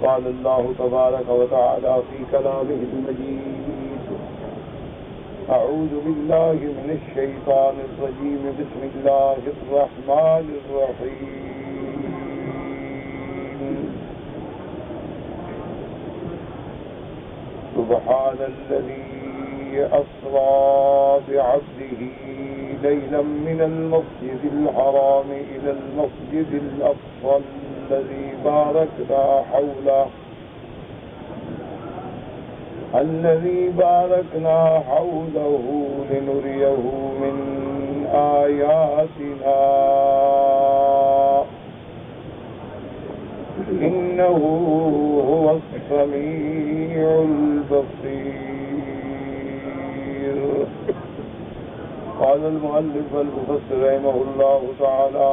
قال الله تبارك وتعالى في كلامه المجيد: أعوذ بالله من الشيطان الرجيم. بسم الله الرحمن الرحيم. سبحان الذي أسرى بعبده ليلا من المسجد الحرام إلى المسجد الأقصى الذي باركنا حوله لنريه من آياتنا إنه هو السميع البصير. قال المؤلف المفسر رحمه الله تعالى: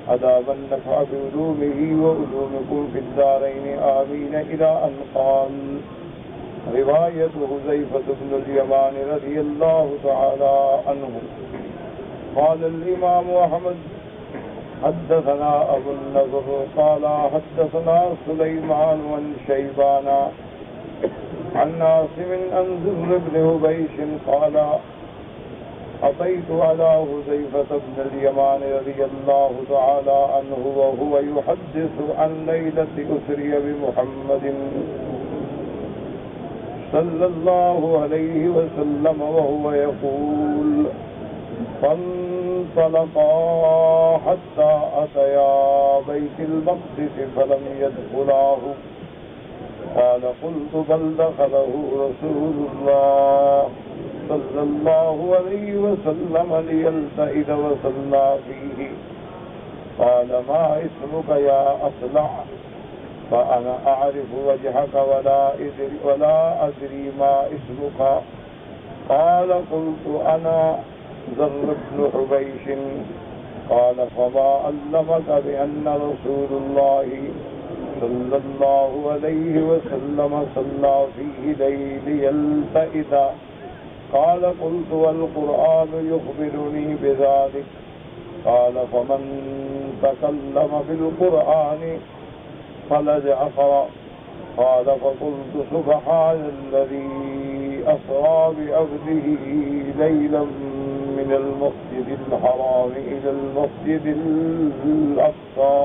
أدام النفع بعلومه وعلومكم في الدارين آمين، إلى أن قال. رواية حذيفة بن اليمان رضي الله تعالى عنه قال الإمام أحمد: حدثنا أبو النضر قال حدثنا سليمان بن شيبان عن عاصم عن زر بن حبيش قال: أتيت على حذيفة بن اليمان رضي الله تعالى عنه وهو يحدث عن ليلة أسري بمحمد صلى الله عليه وسلم وهو يقول: فانطلقا حتى أتيا بيت المقدس فلم يدخلاه. قال: قلت: بل دخله رسول الله صلى الله عليه وسلم ليلتئذ وصلى فيه. قال: ما اسمك يا أصلع؟ فأنا أعرف وجهك ولا أدري ما اسمك. قال: قلت: أنا زر بن حبيش. قال: فما علمك بأن رسول الله صلى الله عليه وسلم صلى فيه ليلتئذ؟ قال: قلت: والقرآن يخبرني بذلك. قال: فمن تكلم بالقرآن فلجعفر. قال: فقلت: سبحان الذي أسرى بعبده ليلا من المسجد الحرام إلى المسجد الأقصى.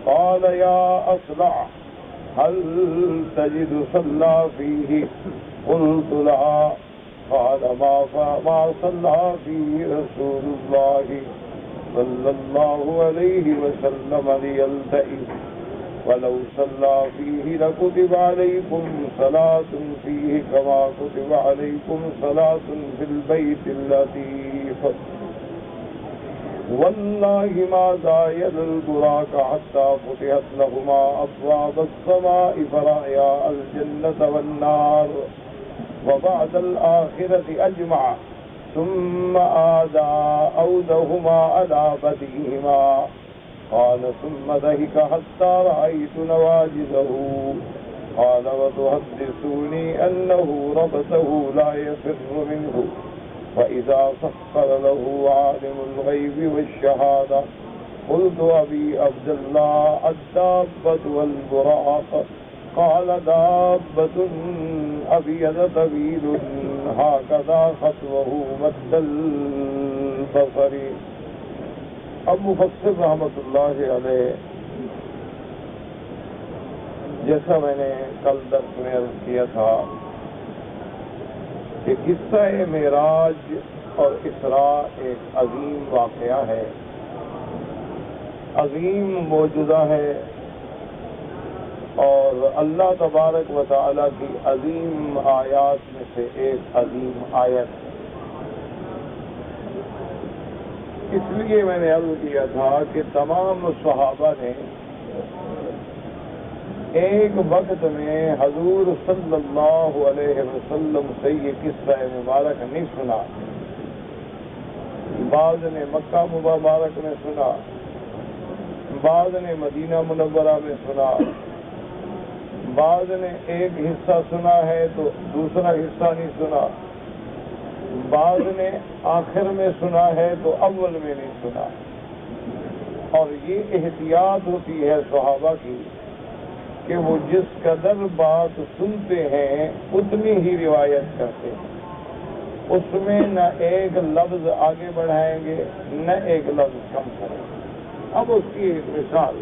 قال: يا أصلع، هل تجد صلى فيه؟ قلت: لا. قال: ما صلى فيه رسول الله صلى الله عليه وسلم ليلتئذ، ولو صلى فيه لكتب عليكم صلاة فيه كما كتب عليكم صلاة في البيت اللطيف. والله ما زايد البراق حتى فتحت لهما أبواب السماء فرأيا الجنة والنار وبعد الآخرة أجمع، ثم أودهما على بديهما. قال: ثم ضحك حتى رأيت نواجذه. قال: وتحدثوني أنه ربته لا يفر منه، فإذا سخر له عالم الغيب والشهادة. قلت: أبي عبد الله، الدابة والبراق؟ قال: دابة أبيض طويل هكذا خطوه مد البصر. اب مفسر رحمۃ اللہ علیہ، جیسا میں نے کل درس میں عرض کیا تھا کہ قصہ معراج اور اسراء ایک عظیم واقعہ ہے، عظیم معجزہ ہے، اور اللہ تبارک و تعالی کی عظیم آیات میں سے ایک عظیم آیت۔ اس لیے میں نے عرض کیا تھا کہ تمام صحابہ نے ایک وقت میں حضور صلی اللہ علیہ وسلم سے یہ قصہ مبارک نہیں سنا۔ بعض نے مکہ مبارک میں سنا، بعض نے مدینہ منورہ میں سنا، بعض نے ایک حصہ سنا ہے تو دوسرا حصہ نہیں سنا، بعض نے آخر میں سنا ہے تو اول میں نہیں سنا۔ اور یہ احتیاط ہوتی ہے صحابہ کی کہ وہ جس قدر بات سنتے ہیں اتنی ہی روایت کرتے ہیں، اس میں نہ ایک لفظ آگے بڑھائیں گے نہ ایک لفظ کم کریں گے۔ اب اس کی ایک مثال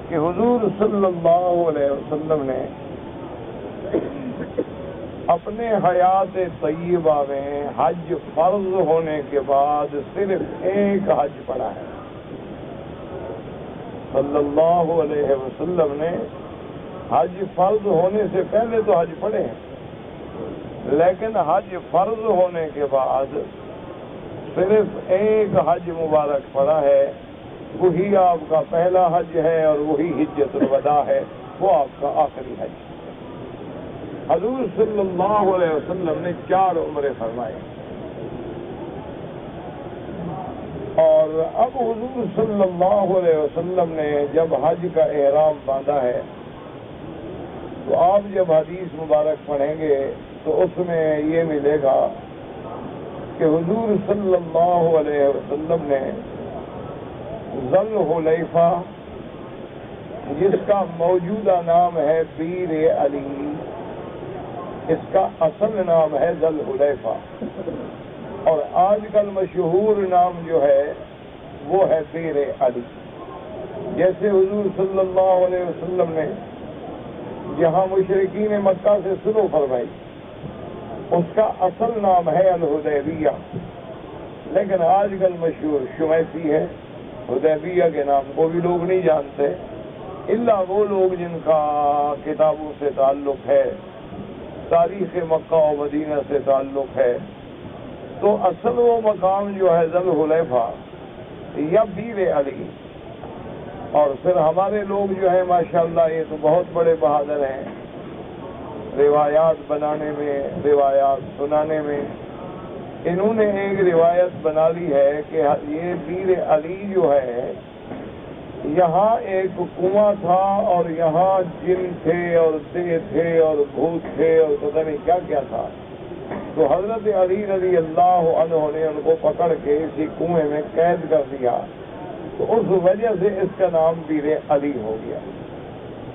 کہ حضور صلی اللہ علیہ وسلم نے اپنے حیات طیبہ میں حج فرض ہونے کے بعد صرف ایک حج پڑھا ہے۔ صلی اللہ علیہ وسلم نے حج فرض ہونے سے پہلے تو حج پڑھے ہیں، لیکن حج فرض ہونے کے بعد صرف ایک حج مبارک پڑھا ہے، وہی آپ کا پہلا حج ہے اور وہی حجۃ الوداع ہے، وہ آپ کا آخری حج ہے۔ حضور صلی اللہ علیہ وسلم نے 4 عمرے فرمائے، اور اب حضور صلی اللہ علیہ وسلم نے جب حج کا احرام باندھا ہے تو آپ جب حدیث مبارک پڑھیں گے تو اس میں یہ ملے گا کہ حضور صلی اللہ علیہ وسلم نے ذل حلیفہ، جس کا موجودہ نام ہے بیر علی، اس کا اصل نام ہے ذل حلیفہ، اور آج کل مشہور نام جو ہے وہ ہے بیر علی۔ جیسے حضور صلی اللہ علیہ وسلم نے جہاں مشرکین مکہ سے سلو فرمائی، اس کا اصل نام ہے الحدیبیہ، لیکن آج کل مشہور شمیسی ہے۔ حدیبیہ کے نام کو بھی لوگ نہیں جانتے الا وہ لوگ جن کا کتابوں سے تعلق ہے، تاریخ مکہ و مدینہ سے تعلق ہے۔ تو اصل وہ مقام جو ہے ذل حلیفہ یا بیر علی، اور پھر ہمارے لوگ جو ہیں ماشاءاللہ یہ تو بہت بڑے بہادر ہیں روایات بنانے میں، روایات سنانے میں۔ انہوں نے ایک روایت بنا لی ہے کہ یہ بیر علی جو ہے، یہاں ایک کنواں تھا اور یہاں جن تھے اور دے تھے اور بھوت تھے اور پتہ نہیں کیا کیا تھا، تو حضرت علی رضی اللہ عنہ نے ان کو پکڑ کے اسی کنویں میں قید کر دیا، تو اس وجہ سے اس کا نام بیر علی ہو گیا۔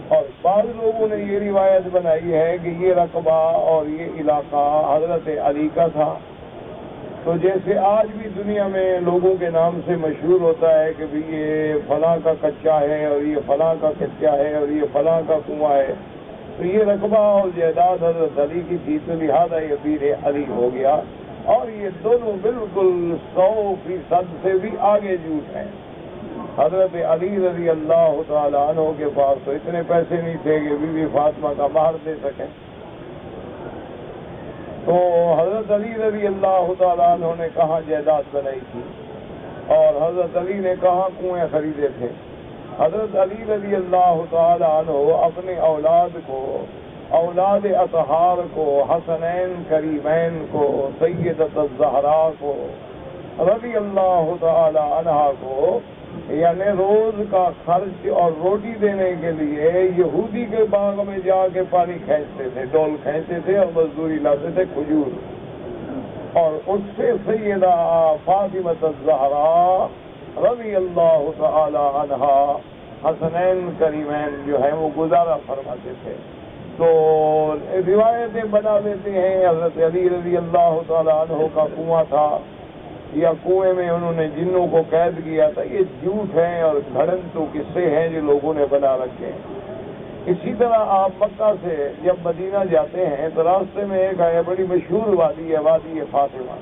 اور بعض لوگوں نے یہ روایت بنائی ہے کہ یہ رقبہ اور یہ علاقہ حضرت علی کا تھا۔ تو جیسے آج بھی دنیا میں لوگوں کے نام سے مشہور ہوتا ہے کہ بھی یہ فلاں کا کچا ہے اور یہ فلاں کا کچا ہے اور یہ فلاں کا کنواں ہے، تو یہ رقبہ اور جائیداد حضرت علی کی تھی، تو لہٰذا یہ بیر علی ہو گیا۔ اور یہ دونوں بالکل 100% سے بھی آگے جھوٹ ہیں۔ حضرت علی رضی اللہ تعالی عنہ کے پاس تو اتنے پیسے نہیں تھے کہ بی بی فاطمہ کا مہر دے سکیں، تو حضرت علی رضی اللہ تعالیٰ عنہ نے کہاں جائیداد بنائی تھی اور حضرت علی نے کہاں کنویں خریدے تھے۔ حضرت علی رضی اللہ تعالیٰ عنہ اپنے اولاد کو، اولاد اطہار کو، حسنین کریمین کو، سیدۃ الزہراء کو رضی اللہ تعالیٰ عنہ کو، یعنی روز کا خرچ اور روٹی دینے کے لیے یہودی کے باغ میں جا کے پانی کھینچتے تھے، ڈول کھینچتے تھے اور مزدوری لاتے تھے کھجور، اور اس سے سیدہ فاطمہ الزہراء رضی اللہ تعالی عنہا حسنین کریمین جو ہیں وہ گزارا فرماتے تھے۔ تو روایتیں بنا دیتے ہیں حضرت علی رضی اللہ تعالی عنہ کا کنواں تھا یا کنویں میں انہوں نے جنوں کو قید کیا تھا، یہ جھوٹ ہیں اور گھڑنتو قصے ہیں جو لوگوں نے بنا رکھے ہیں۔ اسی طرح آپ مکہ سے جب مدینہ جاتے ہیں تو راستے میں ایک ہے بڑی مشہور وادی ہے، وادی فاطمہ،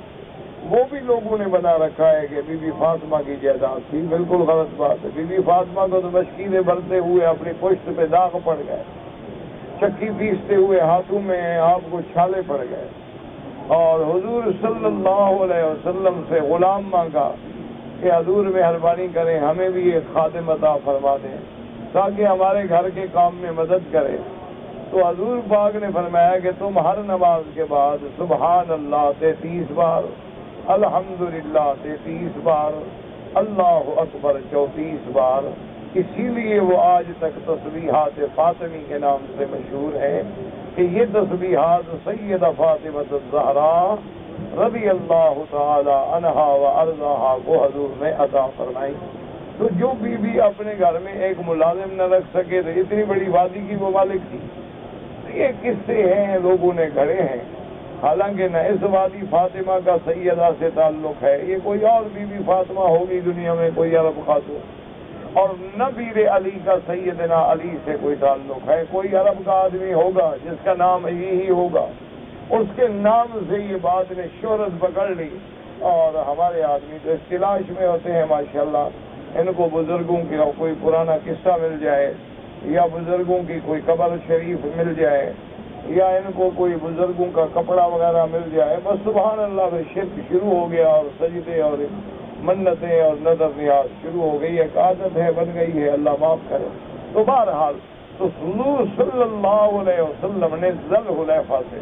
وہ بھی لوگوں نے بنا رکھا ہے کہ بی بی فاطمہ کی جائیداد تھی۔ بالکل غلط بات ہے۔ بی بی فاطمہ کو تو مشکیلیں بھرتے ہوئے اپنی پشت پہ داغ پڑ گئے، چکی پیستے ہوئے ہاتھوں میں آپ کو چھالے پڑ گئے، اور حضور صلی اللہ علیہ وسلم سے غلام مانگا کہ حضور مہربانی کریں ہمیں بھی ایک خادم عطا فرما دیں تاکہ ہمارے گھر کے کام میں مدد کرے۔ تو حضور پاک نے فرمایا کہ تم ہر نماز کے بعد سبحان اللہ 33 بار، الحمدللہ 33 بار، اللہ اکبر 34 بار۔ اسی لیے وہ آج تک تسبیحات فاطمی کے نام سے مشہور ہے کہ یہ تسبیحات سیدہ فاطمہ الزہراء رضی اللہ تعالی عنہا و ارضاہا کو حضور نے عطا فرمائی۔ تو جو بیوی اپنے گھر میں ایک ملازم نہ رکھ سکے تو اتنی بڑی وادی کی وہ مالک تھی. یہ قصے ہیں لوگوں نے گھڑے ہیں. حالانکہ نہ اس وادی فاطمہ کا سیدہ سے تعلق ہے، یہ کوئی اور بی بی فاطمہ ہوگی دنیا میں، کوئی عرب خاتون. اور نہ پیر علی کا سیدنا علی سے کوئی تعلق ہے، کوئی عرب کا آدمی ہوگا جس کا نام یہی ہوگا، اس کے نام سے یہ بات نے شہرت پکڑ لی. اور ہمارے آدمی تو اس تلاش میں ہوتے ہیں ماشاءاللہ، ان کو بزرگوں کا کوئی پرانا قصہ مل جائے، یا بزرگوں کی کوئی قبر شریف مل جائے، یا ان کو کوئی بزرگوں کا کپڑا وغیرہ مل جائے، بس سبحان اللہ پھر شرک شروع ہو گیا، اور سجدے اور منتیں اور نظر نیاز شروع ہو گئی. ایک عادت ہے، بن گئی ہے، اللہ معاف کرے. تو بہرحال تو حضور صلی اللہ علیہ وسلم نے ذل حلیفہ سے،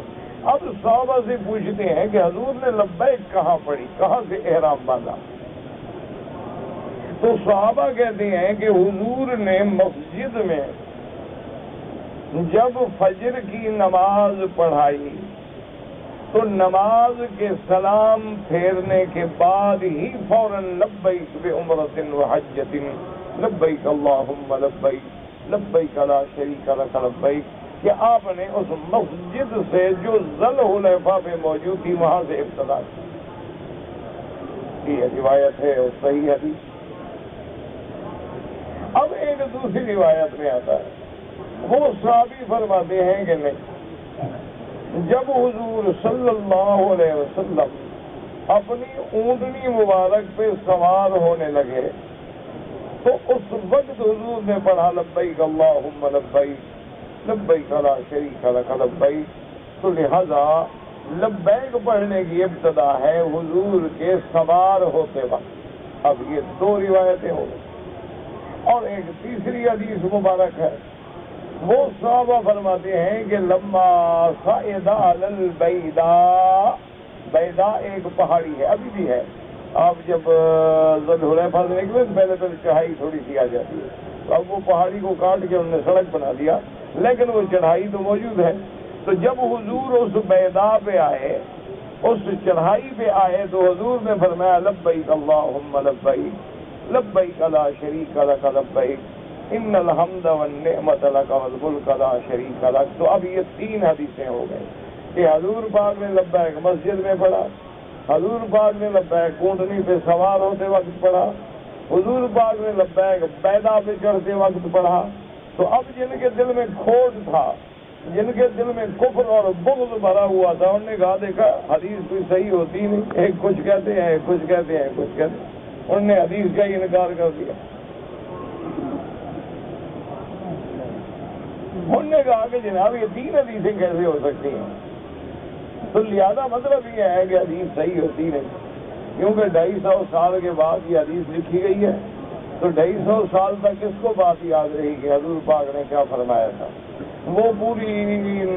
اب صحابہ سے پوچھتے ہیں کہ حضور نے لبیک کہاں پڑھی، کہاں سے احرام باندھا؟ تو صحابہ کہتے ہیں کہ حضور نے مسجد میں جب فجر کی نماز پڑھائی تو نماز کے سلام پھیرنے کے بعد ہی فوراً لبیک بعمرۃ وحجۃ لبیک اللہم لبیک لبیک لا شریک لک لبیک، کہ آپ نے اس مسجد سے جو ذل حلیفہ پہ موجود تھی وہاں سے ابتدا کی. یہ روایت ہے اور صحیح حدیث. اب ایک دوسری روایت میں آتا ہے، وہ صحابی فرماتے ہیں کہ نہیں، جب حضور صلی اللہ علیہ وسلم اپنی اونٹنی مبارک پہ سوار ہونے لگے تو اس وقت حضور نے پڑھا لبیک اللہم لبیک لبیک لا شریک لک لبیک. تو لہذا لبیک پڑھنے کی ابتدا ہے حضور کے سوار ہوتے وقت. اب یہ دو روایتیں ہو گئی. اور ایک تیسری حدیث مبارک ہے، وہ صحابہ فرماتے ہیں کہ لما صعد علی البیداء، بیداء ایک پہاڑی ہے، ابھی بھی ہے. آپ جب ذل حلیفہ سے نکلے پہلے تو چڑھائی تھوڑی سی آ جاتی ہے، تو اب وہ پہاڑی کو کاٹ کے انہوں نے سڑک بنا دیا، لیکن وہ چڑھائی تو موجود ہے. تو جب حضور اس بیداء پہ آئے، اس چڑھائی پہ آئے، تو حضور نے فرمایا لبیک اللہم لبیک لبیک لا شریک لک لبیک ان الحمد والنعمت لک والملک لا شریک لک. تو اب یہ تین حدیثیں ہو گئی کہ حضور پاک نے لبیک مسجد میں پڑھا، حضور پاک نے لبیک اونٹنی پہ سوار ہوتے وقت پڑھا، حضور پاک نے لبیک بیداء پہ چڑھتے وقت پڑھا. تو اب جن کے دل میں کھوٹ تھا، جن کے دل میں کفر اور بغض بھرا ہوا تھا، انہوں نے کہا دیکھا حدیث کوئی صحیح ہوتی نہیں، ایک کچھ کہتے ہیں کچھ کہتے ہیں کچھ کہتے ہیں، انہوں نے حدیث کا ہی انکار کر دیا. انہوں نے کہا کہ جناب یہ تین حدیثیں کیسے ہو سکتی ہیں؟ تو لہذا مطلب یہ ہے کہ حدیث صحیح ہوتی نہیں، کیونکہ 250 سال کے بعد یہ حدیث لکھی گئی ہے. تو 250 سال تک کس کو بات یاد رہی کہ حضور پاک نے کیا فرمایا تھا؟ وہ پوری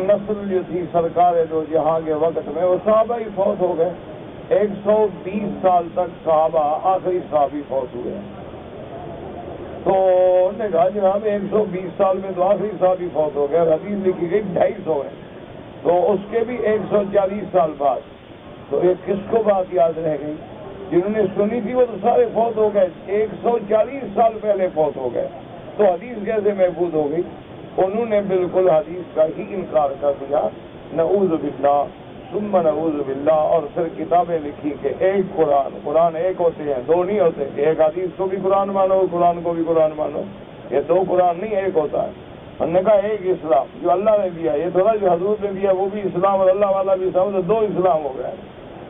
نسل جو تھی سرکار دو جہاں کے وقت میں، وہ صحابہ ہی فوت ہو گئے. 120 سال تک صحابہ، آخری صحابی فوت ہوئے. تو انہوں نے کہا جناب 120 سال میں تو آخری صحابی فوت ہو گئے، حدیث لکھی گئی 250 ہے، تو اس کے بھی 140 سال بعد. تو یہ کس کو بات یاد رہ گئی؟ جنہوں نے سنی تھی وہ تو سارے فوت ہو گئے، 140 سال پہلے فوت ہو گئے. تو حدیث کیسے محفوظ ہو گئی؟ انہوں نے بالکل حدیث کا ہی انکار کر دیا، نعوذ باللہ ثم نعوذ باللہ. اور پھر کتابیں لکھی کہ ایک قرآن ایک ہوتے ہیں، دو نہیں ہوتے، ایک حدیث کو بھی قرآن مانو، قرآن کو بھی قرآن مانو. یہ دو قرآن نہیں، ایک ہوتا ہے. ہم نے کہا ایک اسلام جو اللہ نے دیا، یہ تھوڑا جو حضور نے دیا وہ بھی اسلام اور اللہ والا بھی اسلام، تو دو اسلام ہو گئے.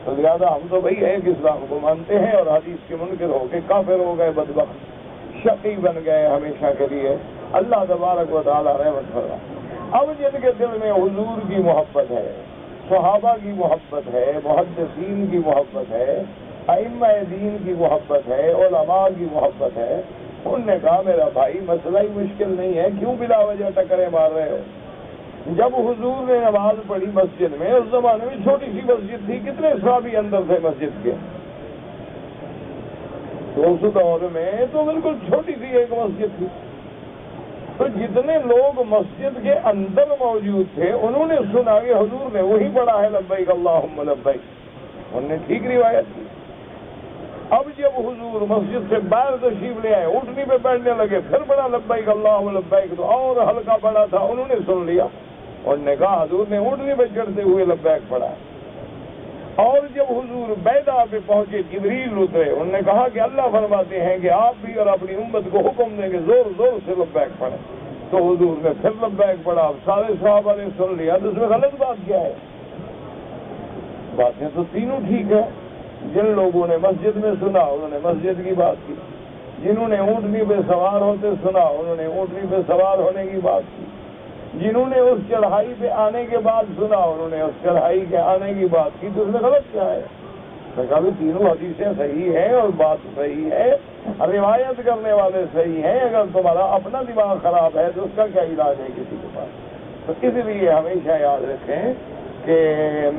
تو لہٰذا ہم تو بھائی ایک اسلام کو مانتے ہیں، اور حدیث کے منکر ہو کے کافر ہو گئے، بدبخت شقی بن گئے ہمیشہ کے لیے. اللہ تبارک و تعالیٰ رحمت فرمائے. اب جن کے دل میں حضور کی محبت ہے، صحابہ کی محبت ہے، محدثین کی محبت ہے، ائمہ دین کی محبت ہے، علماء کی محبت ہے، انہوں نے کہا میرا بھائی مسئلہ ہی مشکل نہیں ہے، کیوں بلا وجہ ٹکرے مار رہے ہو؟ جب حضور نے نماز پڑھی مسجد میں، اس زمانے میں چھوٹی سی مسجد تھی، کتنے صحابی اندر تھے مسجد کے؟ تو اس دور میں تو بالکل چھوٹی سی ایک مسجد تھی. تو جتنے لوگ مسجد کے اندر موجود تھے انہوں نے سنا کہ حضور نے وہی پڑھا ہے لبیک اللہم لبیک. انہوں نے ٹھیک روایت کی. اب جب حضور مسجد سے باہر تشریف لے آئے، اٹھنی پہ بیٹھنے لگے، پھر بڑا لبیک اللہم لبیک، تو اور ہلکا پڑا تھا، انہوں نے سن لیا اور نے کہا حضور نے اٹھنی پہ چڑھتے ہوئے لبیک پڑھا۔ اور جب حضور بیدا پہ پہنچے، جبریل اترے، انہوں نے کہا کہ اللہ فرماتے ہیں کہ آپ بھی اور اپنی امت کو حکم دیں کہ زور زور سے لبیک پڑھیں، تو حضور نے پھر لبیک پڑھا۔ اب سارے صحابہ نے سن لیا، تو اس میں غلط بات کیا ہے؟ باتیں تو تینوں ٹھیک ہے۔ جن لوگوں نے مسجد میں سنا انہوں نے مسجد کی بات کی، جنہوں نے اونٹنی پہ سوار ہوتے سنا انہوں نے اونٹنی پہ سوار ہونے کی بات کی، جنہوں نے اس چڑھائی پہ آنے کے بعد سنا انہوں نے اس چڑھائی کے آنے کی بات کی، تو اس میں غلط کیا ہے؟ میں کہا بھی تینوں حدیثیں صحیح ہیں اور بات صحیح ہے، روایت کرنے والے صحیح ہیں، اگر تمہارا اپنا دماغ خراب ہے تو اس کا کیا علاج ہے کسی کے پاس؟ تو اس لیے ہمیشہ یاد رکھیں کہ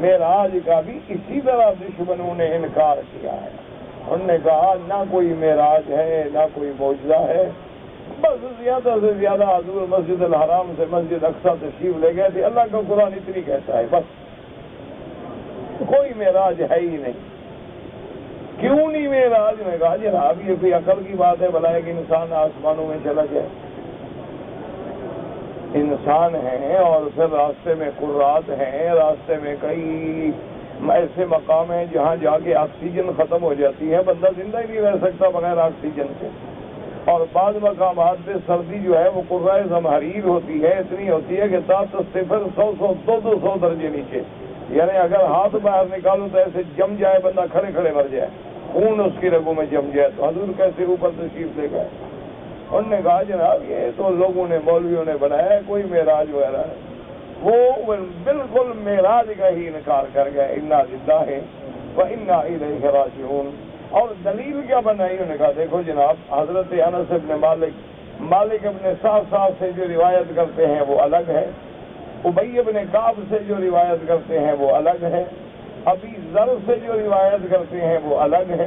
معراج کا بھی اسی طرح دشمنوں نے انکار کیا ہے۔ انہوں نے کہا نہ کوئی معراج ہے نہ کوئی معجزہ ہے، بس زیادہ سے زیادہ حضور مسجد الحرام سے مسجد اقصی تشریف لے گئے تھے، اللہ کا قرآن اتنی کہتا ہے، بس کوئی معراج ہے ہی نہیں۔ کیوں نہیں معراج؟ میں کہا جناب یہ کوئی عقل کی بات ہے بھلا کہ انسان آسمانوں میں چلا جائے؟ انسان ہیں اور پھر راستے میں قرات ہیں، راستے میں کئی ایسے مقام ہیں جہاں جا کے آکسیجن ختم ہو جاتی ہے، بندہ زندہ ہی نہیں رہ سکتا بغیر آکسیجن کے، اور بعض مقامات پہ سردی جو ہے وہ قرۂ زمہریر ہوتی ہے، اتنی ہوتی ہے کہ 10 صفر 100 200 درجے نیچے، یعنی اگر ہاتھ باہر نکالو تو ایسے جم جائے، بندہ کھڑے کھڑے مر جائے، خون اس کی رگوں میں جم جائے۔ تو حضور کیسے اوپر تشریف لے گئے؟ انہوں نے کہا جناب یہ تو لوگوں نے مولویوں نے بنایا ہے، کوئی معراج وغیرہ ہے۔ وہ بالکل معراج کا ہی انکار کر گئے، انا للہ و انا الیہ راجعون۔ اور دلیل کیا بنائی؟ انہوں نے کہا دیکھو جناب، حضرت انس ابن مالک ابن صاحب سے جو روایت کرتے ہیں وہ الگ ہے، ابی ابن کعب سے جو روایت کرتے ہیں وہ الگ ہے، ابی ذر سے جو روایت کرتے ہیں وہ الگ ہے،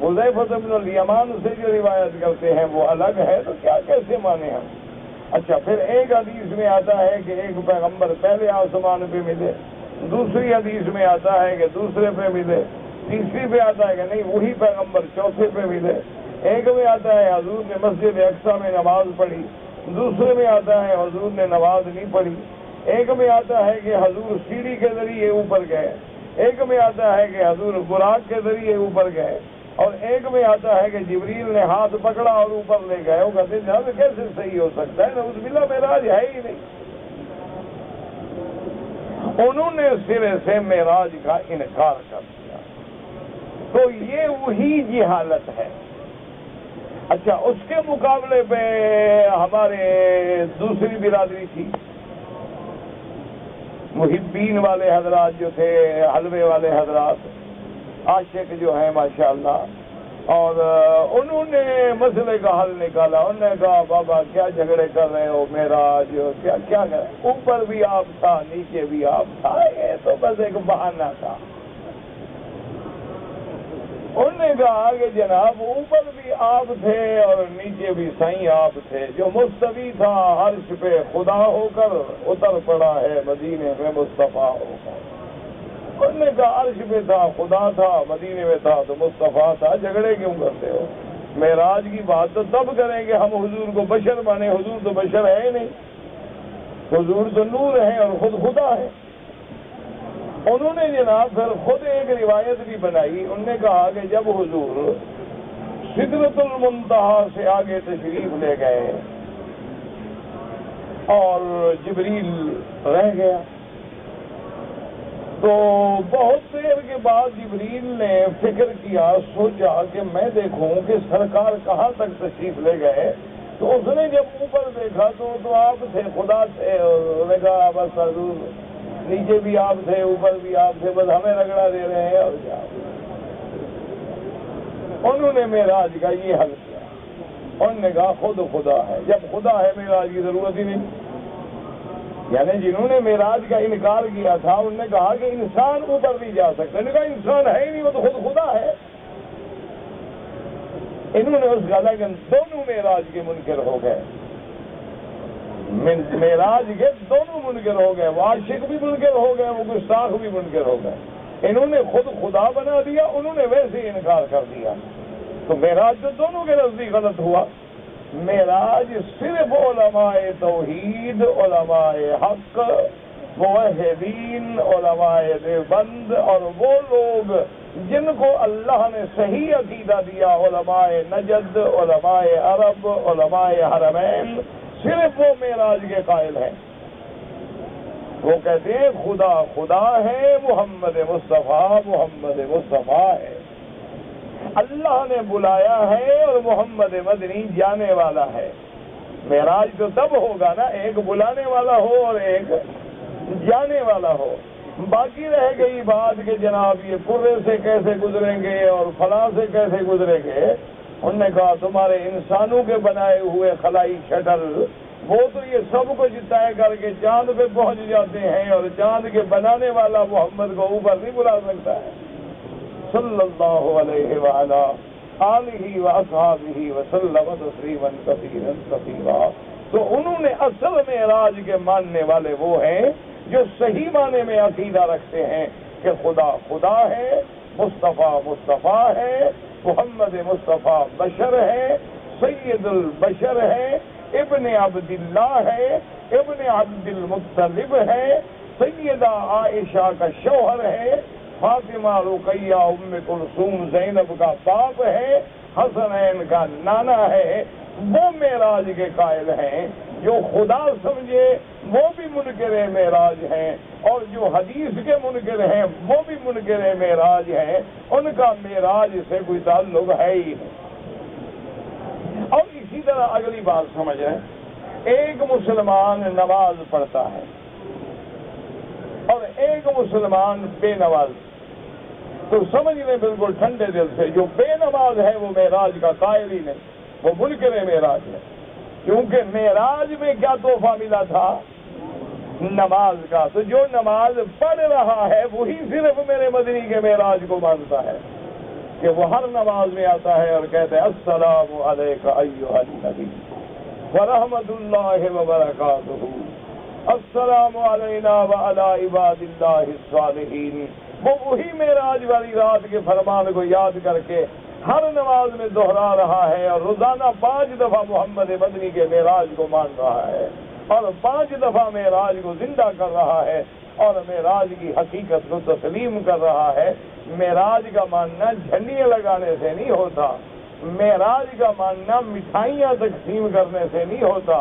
حذیفہ بن الیمان سے جو روایت کرتے ہیں وہ الگ ہے، تو کیا کیسے مانے ہم؟ اچھا پھر ایک حدیث میں آتا ہے کہ ایک پیغمبر پہلے آسمان پہ ملے، دوسری حدیث میں آتا ہے کہ دوسرے پہ ملے، تیسری پہ آتا ہے کہ نہیں وہی پیغمبر چوتھے پہ ملے، ایک میں آتا ہے حضور نے مسجد اقصی میں نماز پڑھی، دوسرے میں آتا ہے حضور نے نماز نہیں پڑھی، ایک میں آتا ہے کہ حضور سیڑھی کے ذریعے اوپر گئے، ایک میں آتا ہے کہ حضور براق کے ذریعے اوپر گئے، اور ایک میں آتا ہے کہ جبریل نے ہاتھ پکڑا اور اوپر لے گئے۔ وہ کہتے ہیں جناب کیسے صحیح ہو سکتا ہے؟ نعوذ باللہ معراج ہے ہی نہیں۔ انہوں نے سرے سے معراج کا انکار کر دیا، تو یہ وہی جہالت ہے۔ اچھا اس کے مقابلے پہ ہمارے دوسری برادری تھی، محبین والے حضرات جو تھے، حلوے والے حضرات، عاشق جو ہیں ماشاءاللہ، اور انہوں نے مسئلے کا حل نکالا۔ انہوں نے کہا بابا کیا جھگڑے کر رہے ہو، معراج کیا کیا کرے، اوپر بھی آپ تھا نیچے بھی آپ تھا، یہ تو بس ایک بہانہ تھا۔ انہوں نے کہا کہ جناب اوپر بھی آپ تھے اور نیچے بھی سائیں آپ تھے، جو مستوی تھا عرش پہ خدا ہو کر اتر پڑا ہے مدینے میں مصطفیٰ ہو کر۔ انہوں نے کہا عرش پہ تھا خدا تھا، مدینے میں تھا تو مصطفیٰ تھا، جھگڑے کیوں کرتے ہو؟ معراج کی بات تو تب کریں گے ہم حضور کو بشر مانے، حضور تو بشر ہے نہیں، حضور تو نور ہے اور خود خدا ہے۔ انہوں نے جناب پھر خود ایک روایت بھی بنائی، انہوں نے کہا کہ جب حضور سدرۃ المنتہا سے آگے تشریف لے گئے اور جبریل رہ گیا، تو بہت دیر کے بعد جبریل نے فکر کیا، سوچا کہ میں دیکھوں کہ سرکار کہاں تک تشریف لے گئے، تو اس نے جب اوپر دیکھا تو آپ تھے، خدا تھے، اور نے کہا بس حضور نیچے بھی آپ تھے اوپر بھی آپ تھے، بس ہمیں رگڑا دے رہے ہیں اور کیا۔ انہوں نے معراج کا یہ حل کیا، انہوں نے کہا خود خدا ہے، جب خدا ہے معراج کی ضرورت ہی نہیں۔ یعنی جنہوں نے معراج کا انکار کیا تھا انہوں نے کہا کہ انسان اوپر نہیں جا سکتا، انہوں نے کہا انسان ہے ہی نہیں، وہ تو خود خدا ہے۔ انہوں نے اس کا لیکن دونوں معراج کے منکر ہو گئے، معراج کے دونوں منکر ہو گئے، وہ عاشق بھی منکر ہو گئے، وہ گستاخ بھی منکر ہو گئے۔ انہوں نے خود خدا بنا دیا، انہوں نے ویسے ہی انکار کر دیا۔ تو معراج تو دونوں کے نزدیک غلط ہوا. معراج صرف علماء توحید، علماء حق، موحدین، علماء دیوبند اور وہ لوگ جن کو اللہ نے صحیح عقیدہ دیا، علماء نجد، علماء عرب، علماء حرمین، صرف وہ معراج کے قائل ہیں. وہ کہتے ہیں خدا خدا ہے، محمد مصطفیٰ محمد مصطفیٰ ہے. اللہ نے بلایا ہے اور محمد مدنی جانے والا ہے. معراج تو تب ہوگا نا ایک بلانے والا ہو اور ایک جانے والا ہو. باقی رہ گئی بات کہ جناب یہ کرے سے کیسے گزریں گے اور فلاں سے کیسے گزریں گے. انہوں نے کہا تمہارے انسانوں کے بنائے ہوئے خلائی شٹل وہ تو یہ سب کچھ طے کر کے چاند پہ پہنچ جاتے ہیں اور چاند کے بنانے والا محمد کو اوپر نہیں بلا سکتا ہے. صلی اللہ علیہ وعلا آلہ واصحابہ وسلم تسلیما کثیرا کثیرا. تو انہوں نے اصل معراج کے ماننے والے وہ ہیں جو صحیح معنی میں عقیدہ رکھتے ہیں کہ خدا خدا ہے، مصطفیٰ مصطفیٰ ہے، محمد مصطفیٰ بشر ہے، سید البشر ہے، ابن عبداللہ ہے، ابن عبد المطلب ہے، سیدہ عائشہ کا شوہر ہے، فاطمہ رقیہ ام کلثوم زینب کا باپ ہے، حسنین کا نانا ہے. وہ معراج کے قائل ہیں. جو خدا سمجھے وہ بھی منکر معراج ہیں اور جو حدیث کے منکر ہیں وہ بھی منکر معراج ہیں. ان کا معراج سے کوئی تعلق ہے ہی نہیں. اور اسی طرح اگلی بات سمجھ رہے ہیں، ایک مسلمان نماز پڑھتا ہے اور ایک مسلمان بے نماز. تو سمجھ لیں بالکل ٹھنڈے دل سے جو بے نماز ہے وہ معراج کا قائل ہی نہیں، وہ منکر معراج ہے. کیونکہ معراج میں کیا تحفہ ملا تھا؟ نماز کا. تو جو نماز پڑھ رہا ہے وہی صرف میرے مدنی کے معراج کو مانتا ہے کہ وہ ہر نماز میں آتا ہے اور کہتے ہیں السلام علیک ایھا النبی ورحمۃ اللہ وبرکاتہ، السلام علینا وعلی عباد اللہ الصالحین. وہ وہی معراج والی رات کے فرمان کو یاد کر کے ہر نماز میں دہرا رہا ہے اور روزانہ 5 دفعہ محمد مدنی کے معراج کو مان رہا ہے اور 5 دفعہ معراج کو زندہ کر رہا ہے اور معراج کی حقیقت کو تسلیم کر رہا ہے. معراج کا ماننا جھنڈیاں لگانے سے نہیں ہوتا، معراج کا ماننا مٹھائیاں تقسیم کرنے سے نہیں ہوتا،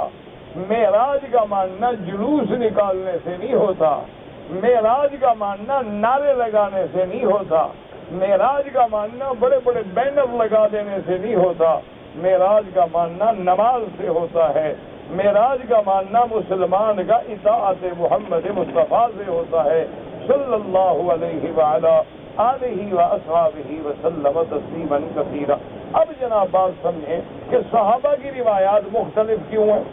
معراج کا ماننا جلوس نکالنے سے نہیں ہوتا، معراج کا ماننا نعرے لگانے سے نہیں ہوتا، معراج کا ماننا بڑے بڑے بینر لگا دینے سے نہیں ہوتا. معراج کا ماننا نماز سے ہوتا ہے. معراج کا ماننا مسلمان کا اطاعت محمد مصطفیٰ سے ہوتا ہے صلی اللہ علیہ وعلا آلہ واصحابہ وسلم تسلیما کثیرا. اب جناب بات سمجھیں کہ صحابہ کی روایات مختلف کیوں ہیں.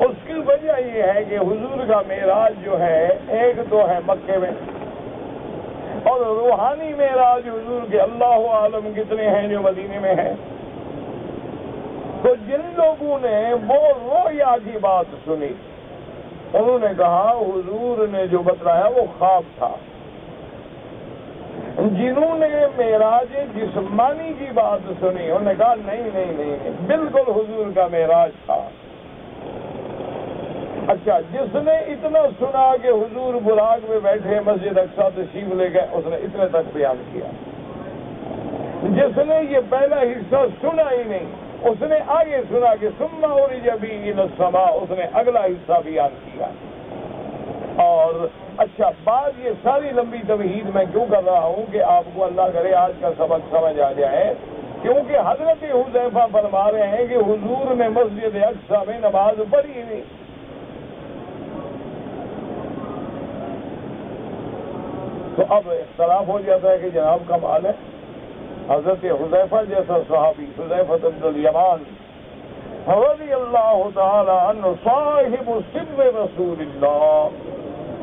اس کی وجہ یہ ہے کہ حضور کا معراج جو ہے ایک تو ہے مکے میں اور روحانی معراج حضور کے اللہ عالم کتنے ہیں جو مدینے میں ہیں. تو جن لوگوں نے وہ رویا کی بات سنی انہوں نے کہا حضور نے جو بتلایا وہ خواب تھا. جنہوں نے معراج جسمانی کی بات سنی انہوں نے کہا نہیں بالکل حضور کا معراج تھا. اچھا، جس نے اتنا سنا کہ حضور براق میں بیٹھے مسجد اقصیٰ تشریف لے گئے اس نے اتنے تک بیان کیا. جس نے یہ پہلا حصہ سنا ہی نہیں اس نے آگے سنا کہ ثم عرج بی الی السماء، اس نے اگلا حصہ بیان کیا. اور اچھا بات یہ ساری لمبی تمہید میں کیوں کر رہا ہوں کہ آپ کو اللہ کرے آج کا سبق سمجھ آ جائے، کیونکہ حضرت حذیفہ فرما رہے ہیں کہ حضور نے مسجد اقصیٰ میں نماز پڑھی نہیں. تو اب اختلاف ہو جاتا ہے کہ جناب کمال ہے. حضرت حذیفہ جیسا صحابی حذیفہ بن الیمان رضی اللہ تعالی عنہ صاحب سر رسول اللہ،